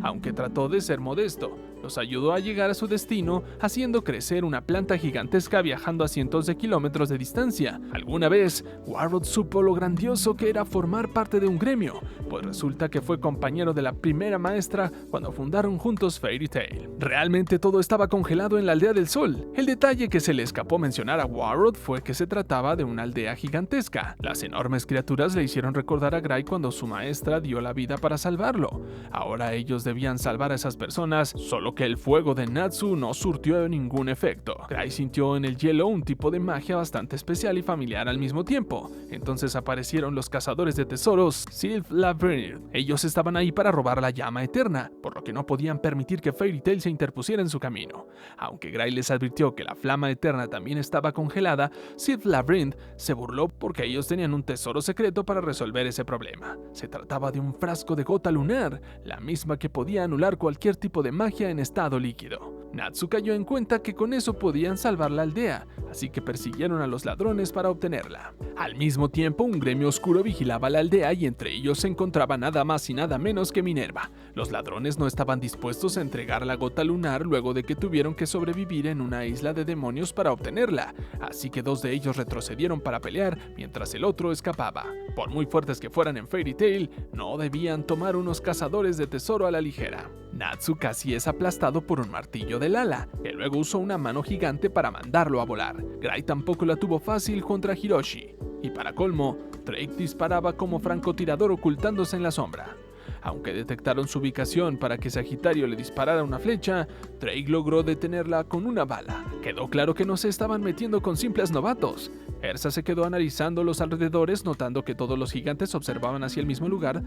Aunque trató de ser modesto, los ayudó a llegar a su destino, haciendo crecer una planta gigantesca viajando a cientos de kilómetros de distancia. Alguna vez, Warrod supo lo grandioso que era formar parte de un gremio, pues resulta que fue compañero de la primera maestra cuando fundaron juntos Fairy Tail. Realmente todo estaba congelado en la aldea del sol. El detalle que se le escapó mencionar a Warrod fue que se trataba de una aldea gigantesca. Las enormes criaturas le hicieron recordar a Gray cuando su maestra dio la vida para salvarlo. Ahora ellos debían salvar a esas personas solo lo que el fuego de Natsu no surtió ningún efecto. Gray sintió en el hielo un tipo de magia bastante especial y familiar al mismo tiempo. Entonces aparecieron los cazadores de tesoros Sylph Labyrinth. Ellos estaban ahí para robar la llama eterna, por lo que no podían permitir que Fairy Tail se interpusiera en su camino. Aunque Gray les advirtió que la flama eterna también estaba congelada, Sylph Labyrinth se burló porque ellos tenían un tesoro secreto para resolver ese problema. Se trataba de un frasco de gota lunar, la misma que podía anular cualquier tipo de magia en estado líquido. Natsu cayó en cuenta que con eso podían salvar la aldea, así que persiguieron a los ladrones para obtenerla. Al mismo tiempo, un gremio oscuro vigilaba la aldea y entre ellos se encontraba nada más y nada menos que Minerva. Los ladrones no estaban dispuestos a entregar la gota lunar luego de que tuvieron que sobrevivir en una isla de demonios para obtenerla, así que dos de ellos retrocedieron para pelear mientras el otro escapaba. Por muy fuertes que fueran en Fairy Tail, no debían tomar unos cazadores de tesoro a la ligera. Natsu casi es aplastado por un martillo del ala, que luego usó una mano gigante para mandarlo a volar. Gray tampoco la tuvo fácil contra Hiroshi. Y para colmo, Drake disparaba como francotirador ocultándose en la sombra. Aunque detectaron su ubicación para que Sagitario le disparara una flecha, Drake logró detenerla con una bala. Quedó claro que no se estaban metiendo con simples novatos. Ersa se quedó analizando los alrededores, notando que todos los gigantes observaban hacia el mismo lugar,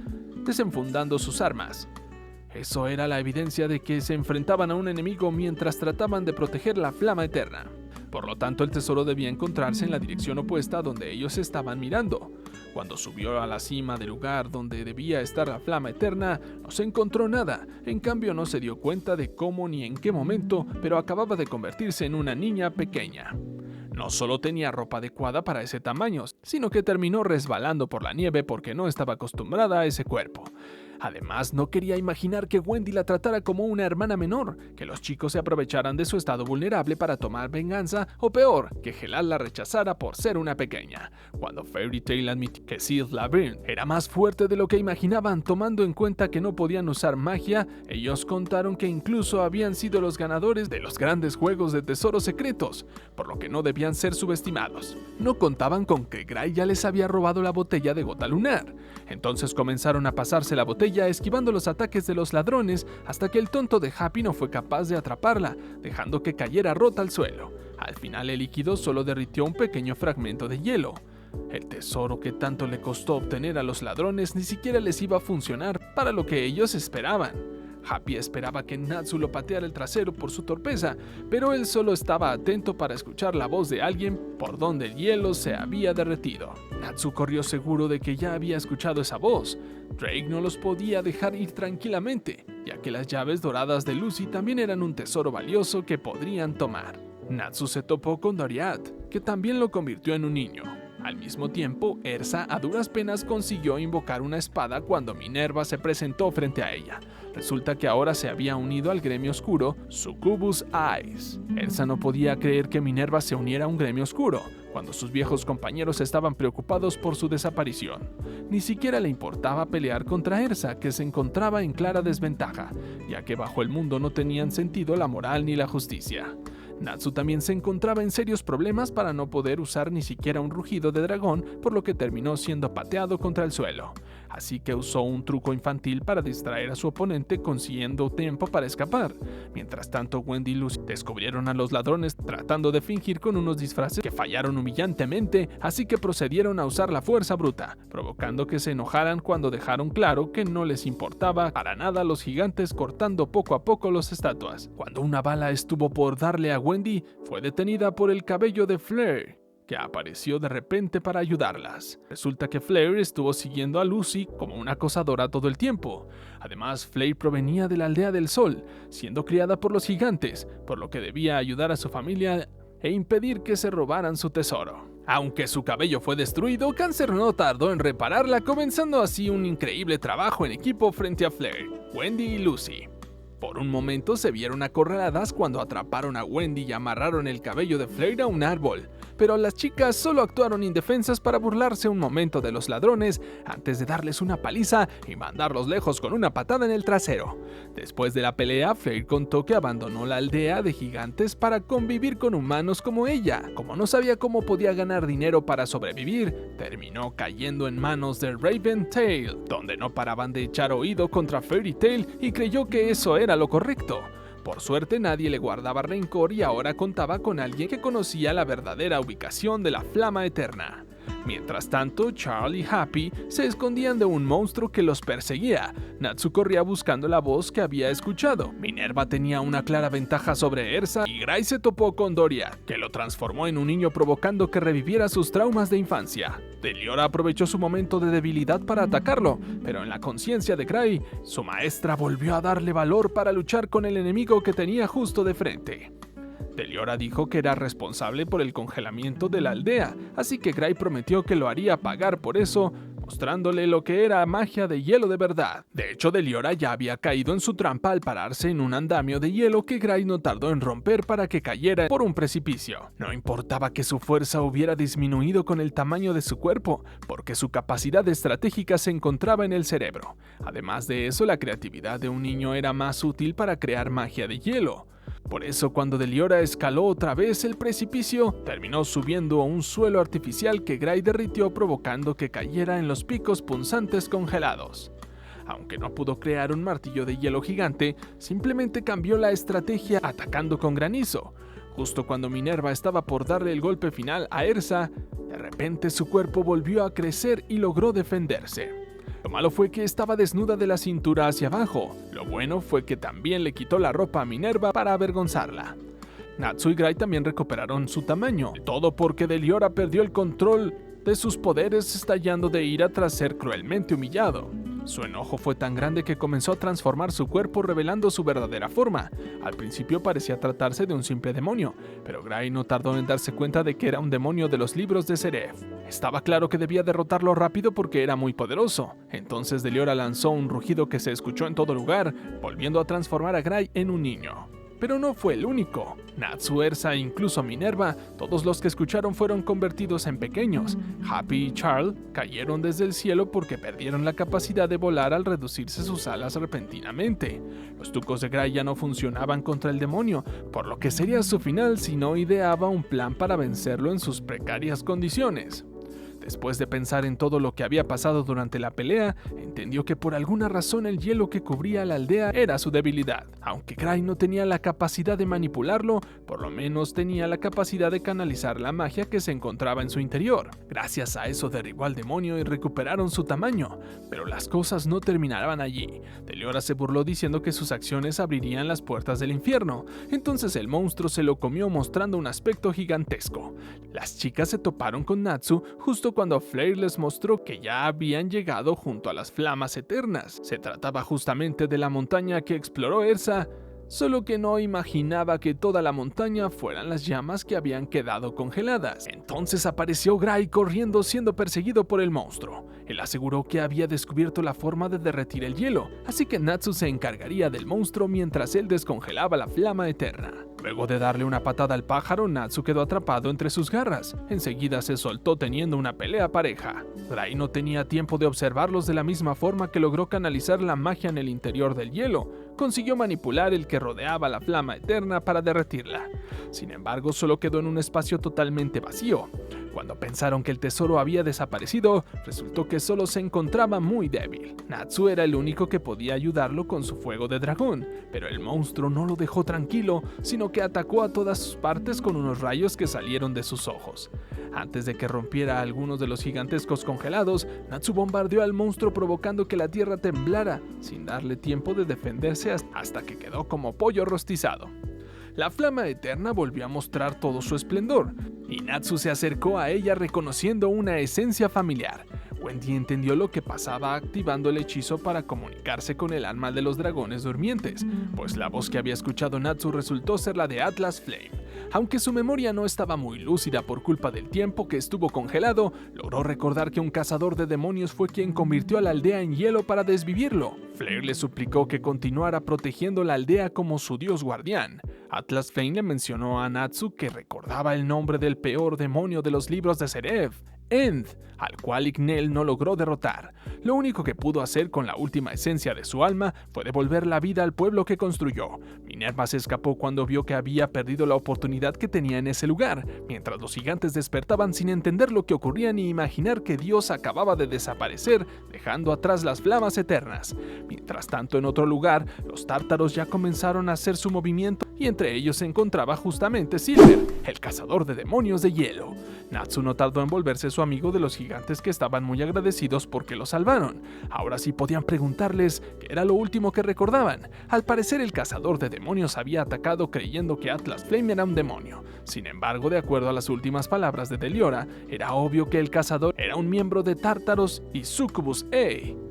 desenfundando sus armas. Eso era la evidencia de que se enfrentaban a un enemigo mientras trataban de proteger la flama eterna. Por lo tanto, el tesoro debía encontrarse en la dirección opuesta a donde ellos estaban mirando. Cuando subió a la cima del lugar donde debía estar la flama eterna, no se encontró nada. En cambio, no se dio cuenta de cómo ni en qué momento, pero acababa de convertirse en una niña pequeña. No solo tenía ropa adecuada para ese tamaño, sino que terminó resbalando por la nieve porque no estaba acostumbrada a ese cuerpo. Además, no quería imaginar que Wendy la tratara como una hermana menor, que los chicos se aprovecharan de su estado vulnerable para tomar venganza, o peor, que Gelad la rechazara por ser una pequeña. Cuando Fairy Tail admitió que Sylph Labyrinth era más fuerte de lo que imaginaban, tomando en cuenta que no podían usar magia, ellos contaron que incluso habían sido los ganadores de los grandes juegos de tesoros secretos, por lo que no debían ser subestimados. No contaban con que Gray ya les había robado la botella de gota lunar. Entonces comenzaron a pasarse la botella esquivando los ataques de los ladrones hasta que el tonto de Happy no fue capaz de atraparla, dejando que cayera rota al suelo. Al final el líquido solo derritió un pequeño fragmento de hielo. El tesoro que tanto le costó obtener a los ladrones ni siquiera les iba a funcionar para lo que ellos esperaban. Happy esperaba que Natsu lo pateara el trasero por su torpeza, pero él solo estaba atento para escuchar la voz de alguien por donde el hielo se había derretido. Natsu corrió seguro de que ya había escuchado esa voz. Drake no los podía dejar ir tranquilamente, ya que las llaves doradas de Lucy también eran un tesoro valioso que podrían tomar. Natsu se topó con Doriath, que también lo convirtió en un niño. Al mismo tiempo, Ersa a duras penas consiguió invocar una espada cuando Minerva se presentó frente a ella. Resulta que ahora se había unido al gremio oscuro Succubus Eyes. Ersa no podía creer que Minerva se uniera a un gremio oscuro, cuando sus viejos compañeros estaban preocupados por su desaparición. Ni siquiera le importaba pelear contra Ersa, que se encontraba en clara desventaja, ya que bajo el mundo no tenían sentido la moral ni la justicia. Natsu también se encontraba en serios problemas para no poder usar ni siquiera un rugido de dragón, por lo que terminó siendo pateado contra el suelo. Así que usó un truco infantil para distraer a su oponente, consiguiendo tiempo para escapar. Mientras tanto, Wendy y Lucy descubrieron a los ladrones tratando de fingir con unos disfraces que fallaron humillantemente, así que procedieron a usar la fuerza bruta, provocando que se enojaran cuando dejaron claro que no les importaba para nada los gigantes cortando poco a poco las estatuas. Cuando una bala estuvo por darle a Wendy, fue detenida por el cabello de Flare, que apareció de repente para ayudarlas. Resulta que Flare estuvo siguiendo a Lucy como una acosadora todo el tiempo. Además, Flare provenía de la Aldea del Sol, siendo criada por los gigantes, por lo que debía ayudar a su familia e impedir que se robaran su tesoro. Aunque su cabello fue destruido, Cancer no tardó en repararla, comenzando así un increíble trabajo en equipo frente a Flare, Wendy y Lucy. Por un momento se vieron acorraladas cuando atraparon a Wendy y amarraron el cabello de Flare a un árbol, pero las chicas solo actuaron indefensas para burlarse un momento de los ladrones antes de darles una paliza y mandarlos lejos con una patada en el trasero. Después de la pelea, Flare contó que abandonó la aldea de gigantes para convivir con humanos como ella. Como no sabía cómo podía ganar dinero para sobrevivir, terminó cayendo en manos de Raven Tail, donde no paraban de echar oído contra Fairy Tail y creyó que eso era lo correcto. Por suerte nadie le guardaba rencor y ahora contaba con alguien que conocía la verdadera ubicación de la Flama Eterna. Mientras tanto, Charles y Happy se escondían de un monstruo que los perseguía. Natsu corría buscando la voz que había escuchado. Minerva tenía una clara ventaja sobre Ersa y Gray se topó con Doria, que lo transformó en un niño provocando que reviviera sus traumas de infancia. Deliora aprovechó su momento de debilidad para atacarlo, pero en la conciencia de Gray, su maestra volvió a darle valor para luchar con el enemigo que tenía justo de frente. Deliora dijo que era responsable por el congelamiento de la aldea, así que Gray prometió que lo haría pagar por eso, mostrándole lo que era magia de hielo de verdad. De hecho, Deliora ya había caído en su trampa al pararse en un andamio de hielo que Gray no tardó en romper para que cayera por un precipicio. No importaba que su fuerza hubiera disminuido con el tamaño de su cuerpo, porque su capacidad estratégica se encontraba en el cerebro. Además de eso, la creatividad de un niño era más útil para crear magia de hielo. Por eso, cuando Deliora escaló otra vez el precipicio, terminó subiendo a un suelo artificial que Gray derritió provocando que cayera en los picos punzantes congelados. Aunque no pudo crear un martillo de hielo gigante, simplemente cambió la estrategia atacando con granizo. Justo cuando Minerva estaba por darle el golpe final a Ersa, de repente su cuerpo volvió a crecer y logró defenderse. Lo malo fue que estaba desnuda de la cintura hacia abajo. Lo bueno fue que también le quitó la ropa a Minerva para avergonzarla. Natsu y Gray también recuperaron su tamaño, todo porque Deliora perdió el control de sus poderes estallando de ira tras ser cruelmente humillado. Su enojo fue tan grande que comenzó a transformar su cuerpo revelando su verdadera forma. Al principio parecía tratarse de un simple demonio, pero Gray no tardó en darse cuenta de que era un demonio de los libros de Seraph. Estaba claro que debía derrotarlo rápido porque era muy poderoso. Entonces Deliora lanzó un rugido que se escuchó en todo lugar, volviendo a transformar a Gray en un niño. Pero no fue el único. Natsu, Ersa e incluso Minerva, todos los que escucharon fueron convertidos en pequeños. Happy y Charles cayeron desde el cielo porque perdieron la capacidad de volar al reducirse sus alas repentinamente. Los tucos de Gray ya no funcionaban contra el demonio, por lo que sería su final si no ideaba un plan para vencerlo en sus precarias condiciones. Después de pensar en todo lo que había pasado durante la pelea, entendió que por alguna razón el hielo que cubría la aldea era su debilidad. Aunque Gray no tenía la capacidad de manipularlo, por lo menos tenía la capacidad de canalizar la magia que se encontraba en su interior. Gracias a eso derribó al demonio y recuperaron su tamaño, pero las cosas no terminaban allí. Deliora se burló diciendo que sus acciones abrirían las puertas del infierno. Entonces el monstruo se lo comió mostrando un aspecto gigantesco. Las chicas se toparon con Natsu justo cuando Flair les mostró que ya habían llegado junto a las Flamas Eternas. Se trataba justamente de la montaña que exploró Ersa, solo que no imaginaba que toda la montaña fueran las llamas que habían quedado congeladas. Entonces apareció Gray corriendo siendo perseguido por el monstruo. Él aseguró que había descubierto la forma de derretir el hielo, así que Natsu se encargaría del monstruo mientras él descongelaba la Flama Eterna. Luego de darle una patada al pájaro, Natsu quedó atrapado entre sus garras. Enseguida se soltó teniendo una pelea pareja. Gray no tenía tiempo de observarlos de la misma forma que logró canalizar la magia en el interior del hielo. Consiguió manipular el que rodeaba la Flama Eterna para derretirla. Sin embargo, solo quedó en un espacio totalmente vacío. Cuando pensaron que el tesoro había desaparecido, resultó que solo se encontraba muy débil. Natsu era el único que podía ayudarlo con su fuego de dragón, pero el monstruo no lo dejó tranquilo, sino que atacó a todas sus partes con unos rayos que salieron de sus ojos. Antes de que rompiera algunos de los gigantescos congelados, Natsu bombardeó al monstruo provocando que la tierra temblara, sin darle tiempo de defenderse hasta que quedó como pollo rostizado. La Flama Eterna volvió a mostrar todo su esplendor, y Natsu se acercó a ella reconociendo una esencia familiar. Wendy entendió lo que pasaba activando el hechizo para comunicarse con el alma de los dragones durmientes, pues la voz que había escuchado Natsu resultó ser la de Atlas Flame. Aunque su memoria no estaba muy lúcida por culpa del tiempo que estuvo congelado, logró recordar que un cazador de demonios fue quien convirtió a la aldea en hielo para desvivirlo. Flair le suplicó que continuara protegiendo la aldea como su dios guardián. Atlas Flame le mencionó a Natsu que recordaba el nombre del peor demonio de los libros de Seraph. End, al cual Ignel no logró derrotar. Lo único que pudo hacer con la última esencia de su alma fue devolver la vida al pueblo que construyó. Minerva se escapó cuando vio que había perdido la oportunidad que tenía en ese lugar, mientras los gigantes despertaban sin entender lo que ocurría ni imaginar que Dios acababa de desaparecer, dejando atrás las flamas eternas. Mientras tanto, en otro lugar, los tártaros ya comenzaron a hacer su movimiento y entre ellos se encontraba justamente Silver, el cazador de demonios de hielo. Natsu no tardó en volverse su amigo de los gigantes, que estaban muy agradecidos porque lo salvaron. Ahora sí podían preguntarles qué era lo último que recordaban. Al parecer, el cazador de demonios había atacado creyendo que Atlas Flame era un demonio. Sin embargo, de acuerdo a las últimas palabras de Deliora, era obvio que el cazador era un miembro de Tártaros y Succubus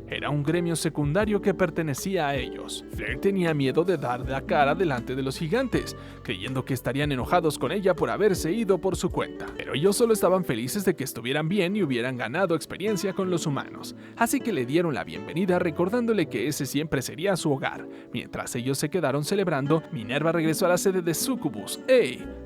era un gremio secundario que pertenecía a ellos. Flare tenía miedo de dar la cara delante de los gigantes, creyendo que estarían enojados con ella por haberse ido por su cuenta. Pero ellos solo estaban felices de que estuvieran bien y hubieran ganado experiencia con los humanos, así que le dieron la bienvenida recordándole que ese siempre sería su hogar. Mientras ellos se quedaron celebrando, Minerva regresó a la sede de Succubus,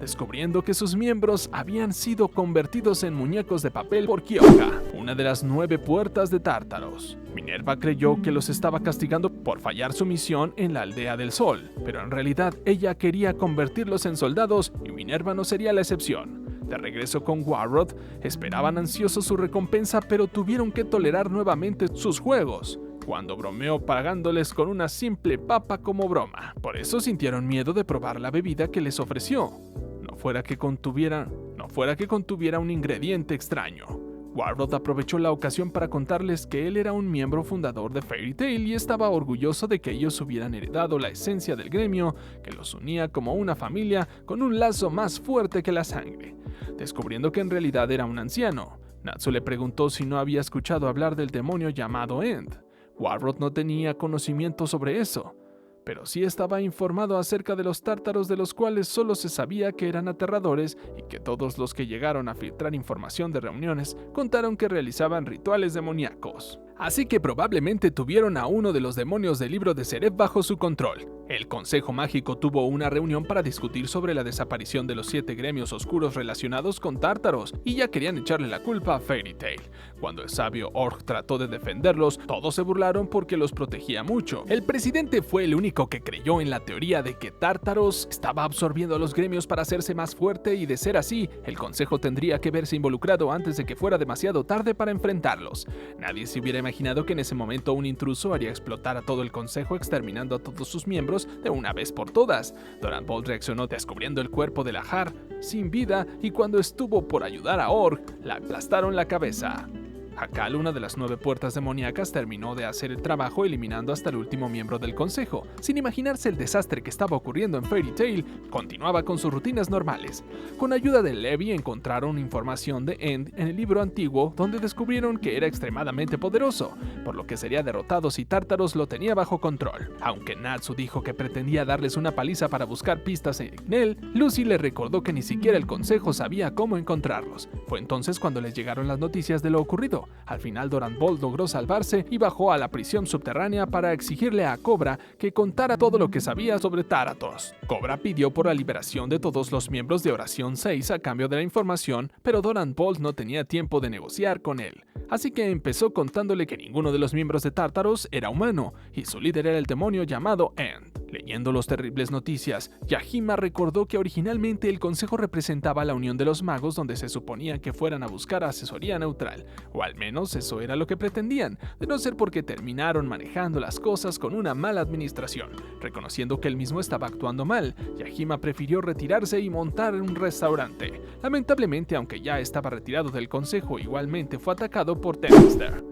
descubriendo que sus miembros habían sido convertidos en muñecos de papel por Kyoka, una de las 9 puertas de Tártaros. Minerva creyó que los estaba castigando por fallar su misión en la Aldea del Sol, pero en realidad ella quería convertirlos en soldados y Minerva no sería la excepción. De regreso con Warrod, esperaban ansiosos su recompensa, pero tuvieron que tolerar nuevamente sus juegos, cuando bromeó pagándoles con una simple papa como broma. Por eso sintieron miedo de probar la bebida que les ofreció, no fuera que contuviera un ingrediente extraño. Warrod aprovechó la ocasión para contarles que él era un miembro fundador de Fairy Tail y estaba orgulloso de que ellos hubieran heredado la esencia del gremio que los unía como una familia con un lazo más fuerte que la sangre. Descubriendo que en realidad era un anciano, Natsu le preguntó si no había escuchado hablar del demonio llamado End. Warrod no tenía conocimiento sobre eso, pero sí estaba informado acerca de los tártaros, de los cuales solo se sabía que eran aterradores y que todos los que llegaron a filtrar información de reuniones contaron que realizaban rituales demoníacos. Así que probablemente tuvieron a uno de los demonios del libro de Seref bajo su control. El Consejo Mágico tuvo una reunión para discutir sobre la desaparición de los 7 gremios oscuros relacionados con tártaros y ya querían echarle la culpa a Fairy Tail. Cuando el sabio Orc trató de defenderlos, todos se burlaron porque los protegía mucho. El presidente fue el único que creyó en la teoría de que Tártaros estaba absorbiendo a los gremios para hacerse más fuerte y, de ser así, el consejo tendría que verse involucrado antes de que fuera demasiado tarde para enfrentarlos. Nadie se hubiera imaginado que en ese momento un intruso haría explotar a todo el consejo, exterminando a todos sus miembros de una vez por todas. Doran Bolt reaccionó descubriendo el cuerpo de Lahar sin vida, y cuando estuvo por ayudar a Orc, le aplastaron la cabeza. Hakal, una de las 9 puertas demoníacas, terminó de hacer el trabajo eliminando hasta el último miembro del consejo. Sin imaginarse el desastre que estaba ocurriendo en Fairy Tail, continuaba con sus rutinas normales. Con ayuda de Levi encontraron información de End en el libro antiguo, donde descubrieron que era extremadamente poderoso, por lo que sería derrotado si Tártaros lo tenía bajo control. Aunque Natsu dijo que pretendía darles una paliza para buscar pistas en Ignel, Lucy le recordó que ni siquiera el consejo sabía cómo encontrarlos. Fue entonces cuando les llegaron las noticias de lo ocurrido. Al final, Doran Bolt logró salvarse y bajó a la prisión subterránea para exigirle a Cobra que contara todo lo que sabía sobre Thanatos. Cobra pidió por la liberación de todos los miembros de Oración 6 a cambio de la información, pero Doran Bolt no tenía tiempo de negociar con él. Así que empezó contándole que ninguno de los miembros de Tártaros era humano y su líder era el demonio llamado End. Leyendo las terribles noticias, Yahima recordó que originalmente el consejo representaba la unión de los magos, donde se suponía que fueran a buscar asesoría neutral, o al menos eso era lo que pretendían, de no ser porque terminaron manejando las cosas con una mala administración. Reconociendo que él mismo estaba actuando mal, Yahima prefirió retirarse y montar un restaurante. Lamentablemente, aunque ya estaba retirado del consejo, igualmente fue atacado por Tempester,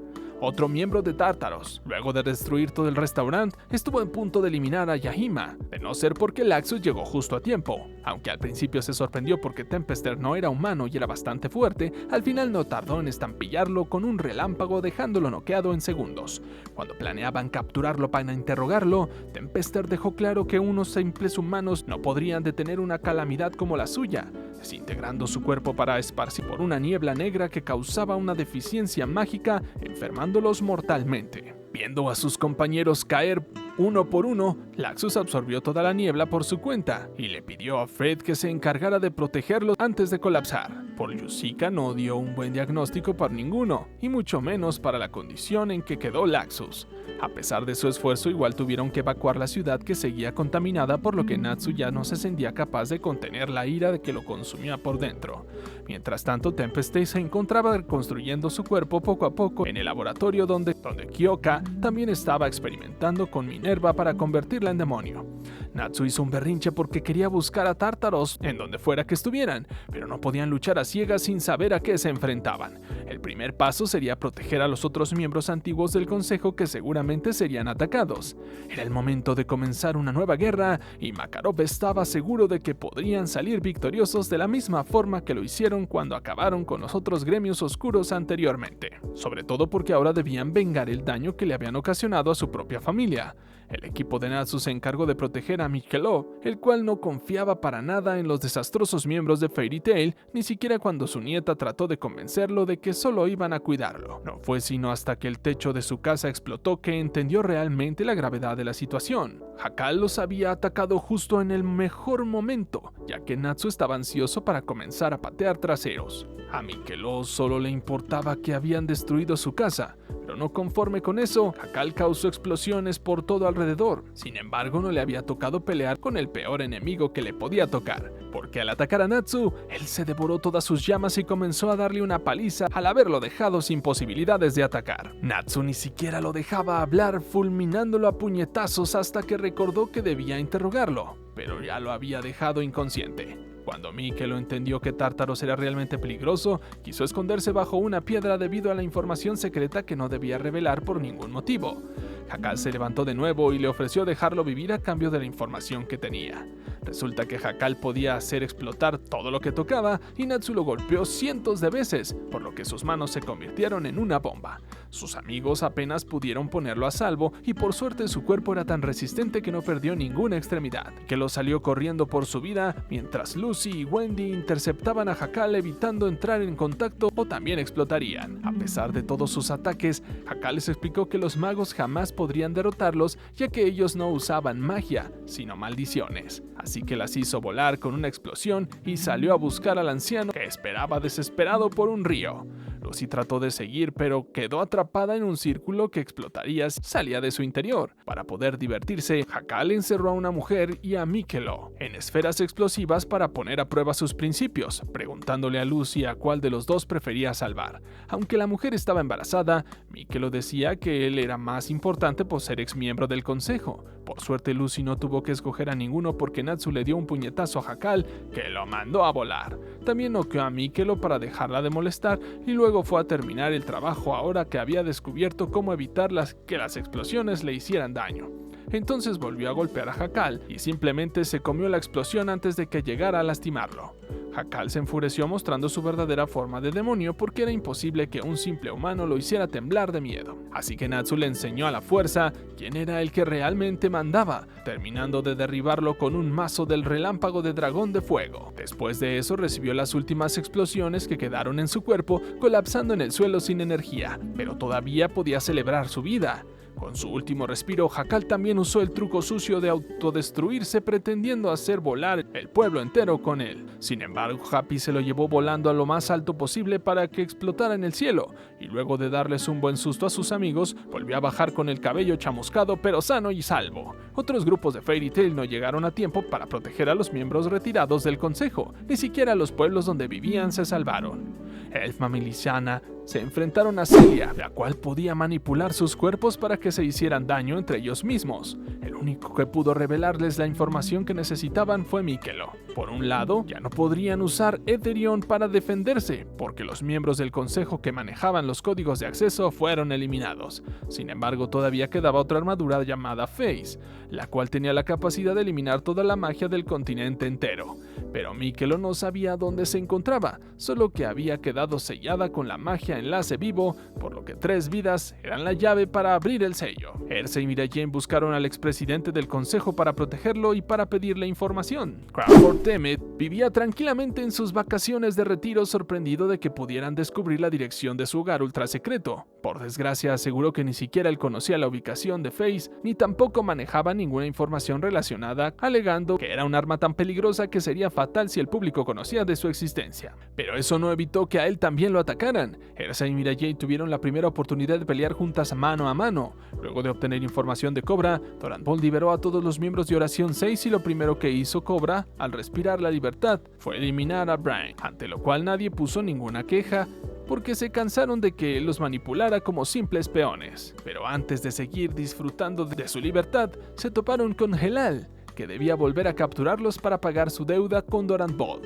otro miembro de Tártaros. Luego de destruir todo el restaurante, estuvo en punto de eliminar a Yahima, de no ser porque Laxus llegó justo a tiempo. Aunque al principio se sorprendió porque Tempester no era humano y era bastante fuerte, al final no tardó en estampillarlo con un relámpago, dejándolo noqueado en segundos. Cuando planeaban capturarlo para interrogarlo, Tempester dejó claro que unos simples humanos no podrían detener una calamidad como la suya, desintegrando su cuerpo para esparcir por una niebla negra que causaba una deficiencia mágica, enfermándolos mortalmente. Viendo a sus compañeros caer uno por uno, Laxus absorbió toda la niebla por su cuenta y le pidió a Fred que se encargara de protegerlos antes de colapsar. Por Yusika no dio un buen diagnóstico para ninguno, y mucho menos para la condición en que quedó Laxus. A pesar de su esfuerzo, igual tuvieron que evacuar la ciudad que seguía contaminada, por lo que Natsu ya no se sentía capaz de contener la ira de que lo consumía por dentro. Mientras tanto, Tempest se encontraba reconstruyendo su cuerpo poco a poco en el laboratorio donde Kyoka también estaba experimentando con Minerva para convertirla en demonio. Natsu hizo un berrinche porque quería buscar a Tártaros en donde fuera que estuvieran, pero no podían luchar a ciegas sin saber a qué se enfrentaban. El primer paso sería proteger a los otros miembros antiguos del consejo que seguramente serían atacados. Era el momento de comenzar una nueva guerra y Makarov estaba seguro de que podrían salir victoriosos de la misma forma que lo hicieron cuando acabaron con los otros gremios oscuros anteriormente, sobre todo porque ahora debían vengar el daño que le habían ocasionado a su propia familia. El equipo de Natsu se encargó de proteger a Mikelo, el cual no confiaba para nada en los desastrosos miembros de Fairy Tail, ni siquiera cuando su nieta trató de convencerlo de que solo iban a cuidarlo. No fue sino hasta que el techo de su casa explotó que entendió realmente la gravedad de la situación. Hakal los había atacado justo en el mejor momento, ya que Natsu estaba ansioso para comenzar a patear traseros. A Mikelo solo le importaba que habían destruido su casa, pero no conforme con eso, Hakal causó explosiones por todo alrededor. Sin embargo, no le había tocado pelear con el peor enemigo que le podía tocar, porque al atacar a Natsu, él se devoró todas sus llamas y comenzó a darle una paliza al haberlo dejado sin posibilidades de atacar. Natsu ni siquiera lo dejaba hablar, fulminándolo a puñetazos hasta que recordó que debía interrogarlo, pero ya lo había dejado inconsciente. Cuando Mikelo entendió que Tártaros era realmente peligroso, quiso esconderse bajo una piedra debido a la información secreta que no debía revelar por ningún motivo. Hakal se levantó de nuevo y le ofreció dejarlo vivir a cambio de la información que tenía. Resulta que Hakal podía hacer explotar todo lo que tocaba y Natsu lo golpeó cientos de veces, por lo que sus manos se convirtieron en una bomba. Sus amigos apenas pudieron ponerlo a salvo y por suerte su cuerpo era tan resistente que no perdió ninguna extremidad, que lo salió corriendo por su vida mientras Lucy y Wendy interceptaban a Hakal evitando entrar en contacto o también explotarían. A pesar de todos sus ataques, Hakal les explicó que los magos jamás podrían derrotarlos ya que ellos no usaban magia, sino maldiciones. Así que las hizo volar con una explosión y salió a buscar al anciano que esperaba desesperado por un río. Lucy trató de seguir, pero quedó atrapada en un círculo que explotaría si salía de su interior. Para poder divertirse, Hakal encerró a una mujer y a Mikelo en esferas explosivas para poner a prueba sus principios, preguntándole a Lucy a cuál de los dos prefería salvar. Aunque la mujer estaba embarazada, Mikelo decía que él era más importante por ser ex miembro del consejo. Por suerte, Lucy no tuvo que escoger a ninguno porque Natsu le dio un puñetazo a Hakal que lo mandó a volar. También noqueó a Mikelo para dejarla de molestar y luego fue a terminar el trabajo ahora que había descubierto cómo evitar que las explosiones le hicieran daño. Entonces volvió a golpear a Hakal y simplemente se comió la explosión antes de que llegara a lastimarlo. Hakal se enfureció mostrando su verdadera forma de demonio porque era imposible que un simple humano lo hiciera temblar de miedo. Así que Natsu le enseñó a la fuerza quién era el que realmente mandaba, terminando de derribarlo con un mazo del relámpago de dragón de fuego. Después de eso recibió las últimas explosiones que quedaron en su cuerpo, colapsando en el suelo sin energía, pero todavía podía celebrar su vida. Con su último respiro, Hakal también usó el truco sucio de autodestruirse pretendiendo hacer volar el pueblo entero con él. Sin embargo, Happy se lo llevó volando a lo más alto posible para que explotara en el cielo, y luego de darles un buen susto a sus amigos, volvió a bajar con el cabello chamuscado pero sano y salvo. Otros grupos de Fairy Tail no llegaron a tiempo para proteger a los miembros retirados del consejo, ni siquiera los pueblos donde vivían se salvaron. Elfman y Lisiana se enfrentaron a Celia, la cual podía manipular sus cuerpos para que se hicieran daño entre ellos mismos. El único que pudo revelarles la información que necesitaban fue Mikelo. Por un lado, ya no podrían usar Etherion para defenderse, porque los miembros del consejo que manejaban los códigos de acceso fueron eliminados. Sin embargo, todavía quedaba otra armadura llamada Phase, la cual tenía la capacidad de eliminar toda la magia del continente entero. Pero Mikelo no sabía dónde se encontraba, solo que había quedado sellada con la magia enlace vivo, por lo que 3 vidas eran la llave para abrir el sello. Erse y Mirayen buscaron al expresidente presidente del consejo para protegerlo y para pedirle información. Crawford Emmett vivía tranquilamente en sus vacaciones de retiro, sorprendido de que pudieran descubrir la dirección de su hogar ultrasecreto. Por desgracia, aseguró que ni siquiera él conocía la ubicación de Face, ni tampoco manejaba ninguna información relacionada, alegando que era un arma tan peligrosa que sería fatal si el público conocía de su existencia. Pero eso no evitó que a él también lo atacaran. Ersa y Mira Jade tuvieron la primera oportunidad de pelear juntas mano a mano. Luego de obtener información de Cobra, Durant Ball liberó a todos los miembros de Oración 6 y lo primero que hizo Cobra, al respirar la libertad, fue eliminar a Brian, ante lo cual nadie puso ninguna queja, porque se cansaron de que los manipulara como simples peones. Pero antes de seguir disfrutando de su libertad, se toparon con Helal, que debía volver a capturarlos para pagar su deuda con Durant Ball.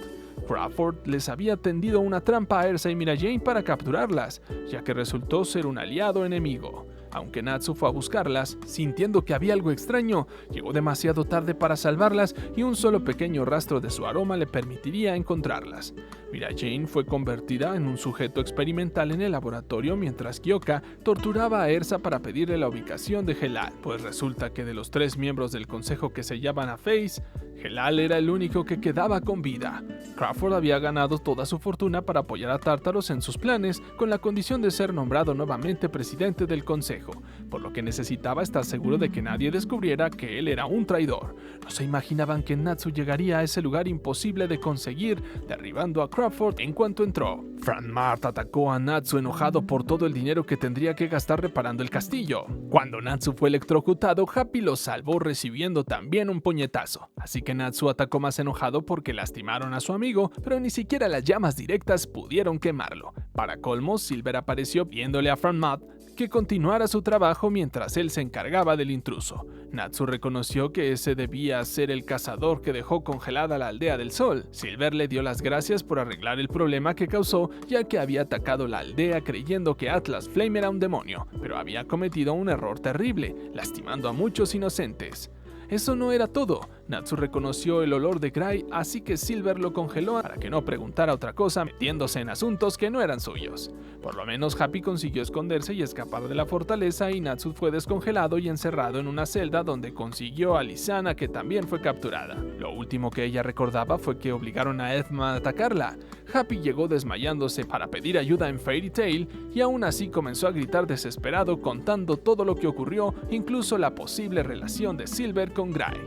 Crawford les había tendido una trampa a Ersa y Mira Jade para capturarlas, ya que resultó ser un aliado enemigo. Aunque Natsu fue a buscarlas, sintiendo que había algo extraño, llegó demasiado tarde para salvarlas y un solo pequeño rastro de su aroma le permitiría encontrarlas. Mira Jade fue convertida en un sujeto experimental en el laboratorio mientras Kyoka torturaba a Ersa para pedirle la ubicación de Helal, pues resulta que de los 3 miembros del consejo que sellaban a Face, Helal era el único que quedaba con vida. Crawford había ganado toda su fortuna para apoyar a Tartaros en sus planes con la condición de ser nombrado nuevamente presidente del consejo, por lo que necesitaba estar seguro de que nadie descubriera que él era un traidor. No se imaginaban que Natsu llegaría a ese lugar imposible de conseguir, derribando a Crawford en cuanto entró. Frank Mart atacó a Natsu enojado por todo el dinero que tendría que gastar reparando el castillo. Cuando Natsu fue electrocutado, Happy lo salvó recibiendo también un puñetazo, así que Natsu atacó más enojado porque lastimaron a su amigo, pero ni siquiera las llamas directas pudieron quemarlo. Para colmo, Silver apareció pidiéndole a Frank Mart que continuara su trabajo mientras él se encargaba del intruso. Natsu reconoció que ese debía ser el cazador que dejó congelada la aldea del sol. Silver le dio las gracias por arreglar el problema que causó, ya que había atacado la aldea creyendo que Atlas Flame era un demonio, pero había cometido un error terrible, lastimando a muchos inocentes. Eso no era todo. Natsu reconoció el olor de Gray, así que Silver lo congeló para que no preguntara otra cosa, metiéndose en asuntos que no eran suyos. Por lo menos Happy consiguió esconderse y escapar de la fortaleza, y Natsu fue descongelado y encerrado en una celda donde consiguió a Lisanna, que también fue capturada. Lo último que ella recordaba fue que obligaron a Edma a atacarla. Happy llegó desmayándose para pedir ayuda en Fairy Tail y aún así comenzó a gritar desesperado contando todo lo que ocurrió, incluso la posible relación de Silver con Gray.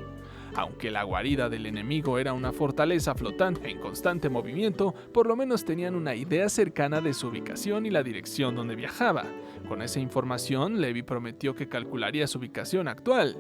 Aunque la guarida del enemigo era una fortaleza flotante en constante movimiento, por lo menos tenían una idea cercana de su ubicación y la dirección donde viajaba. Con esa información, Levi prometió que calcularía su ubicación actual.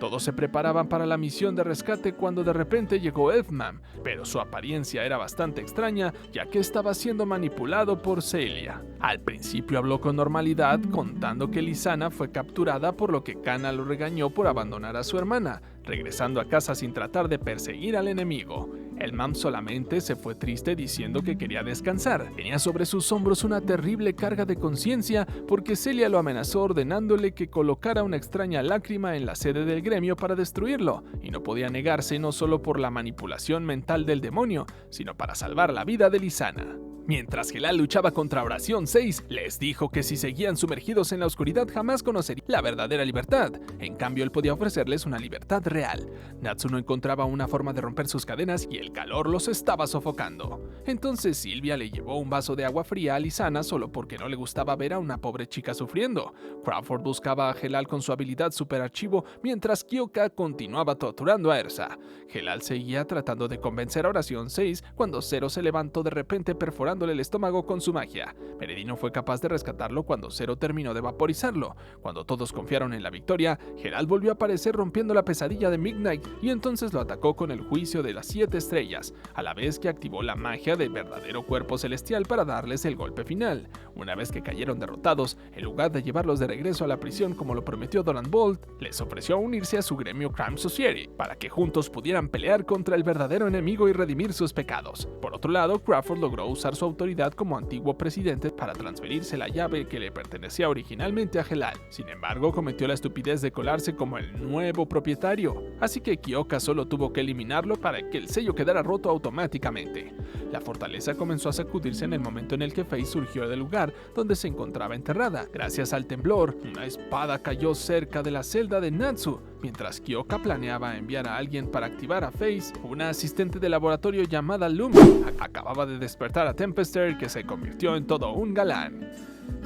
Todos se preparaban para la misión de rescate cuando de repente llegó Edman, pero su apariencia era bastante extraña, ya que estaba siendo manipulado por Celia. Al principio habló con normalidad, contando que Lisanna fue capturada, por lo que Kana lo regañó por abandonar a su hermana, regresando a casa sin tratar de perseguir al enemigo. El mam solamente se fue triste diciendo que quería descansar. Tenía sobre sus hombros una terrible carga de conciencia porque Celia lo amenazó ordenándole que colocara una extraña lágrima en la sede del gremio para destruirlo, y no podía negarse no solo por la manipulación mental del demonio, sino para salvar la vida de Lisanna. Mientras Helal luchaba contra Oración 6, les dijo que si seguían sumergidos en la oscuridad jamás conocerían la verdadera libertad. En cambio, él podía ofrecerles una libertad real. Natsu no encontraba una forma de romper sus cadenas y el calor los estaba sofocando. Entonces Sylvia le llevó un vaso de agua fría a Lisanna solo porque no le gustaba ver a una pobre chica sufriendo. Crawford buscaba a Helal con su habilidad superarchivo, mientras Kyoka continuaba torturando a Ersa. Helal seguía tratando de convencer a Oración 6 cuando Zero se levantó de repente perforando el estómago con su magia. Meredith fue capaz de rescatarlo cuando Zero terminó de vaporizarlo. Cuando todos confiaron en la victoria, Helal volvió a aparecer rompiendo la pesadilla de Midnight y entonces lo atacó con el juicio de las 7 estrellas, a la vez que activó la magia del verdadero cuerpo celestial para darles el golpe final. Una vez que cayeron derrotados, en lugar de llevarlos de regreso a la prisión como lo prometió Durant Ball, les ofreció unirse a su gremio Crime Society para que juntos pudieran pelear contra el verdadero enemigo y redimir sus pecados. Por otro lado, Crawford logró usar su autoridad como antiguo presidente para transferirse la llave que le pertenecía originalmente a Helal. Sin embargo, cometió la estupidez de colarse como el nuevo propietario, así que Kyoka solo tuvo que eliminarlo para que el sello quedara roto automáticamente. La fortaleza comenzó a sacudirse en el momento en el que Faye surgió del lugar donde se encontraba enterrada. Gracias al temblor, una espada cayó cerca de la celda de Natsu, Mientras Kyoka planeaba enviar a alguien para activar a Face, una asistente de laboratorio llamada Lumi acababa de despertar a Tempester, que se convirtió en todo un galán.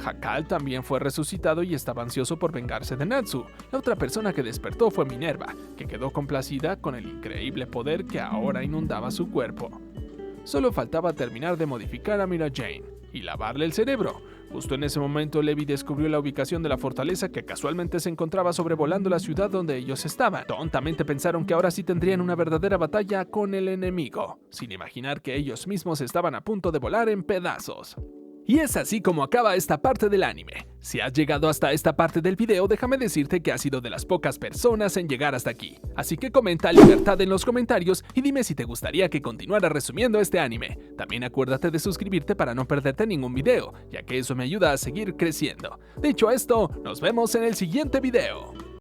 Hakal también fue resucitado y estaba ansioso por vengarse de Natsu. La otra persona que despertó fue Minerva, que quedó complacida con el increíble poder que ahora inundaba su cuerpo. Solo faltaba terminar de modificar a Mira Jane y lavarle el cerebro. Justo en ese momento, Levi descubrió la ubicación de la fortaleza, que casualmente se encontraba sobrevolando la ciudad donde ellos estaban. Tontamente pensaron que ahora sí tendrían una verdadera batalla con el enemigo, sin imaginar que ellos mismos estaban a punto de volar en pedazos. Y es así como acaba esta parte del anime. Si has llegado hasta esta parte del video, déjame decirte que has sido de las pocas personas en llegar hasta aquí. Así que comenta libertad en los comentarios y dime si te gustaría que continuara resumiendo este anime. También acuérdate de suscribirte para no perderte ningún video, ya que eso me ayuda a seguir creciendo. Dicho esto, nos vemos en el siguiente video.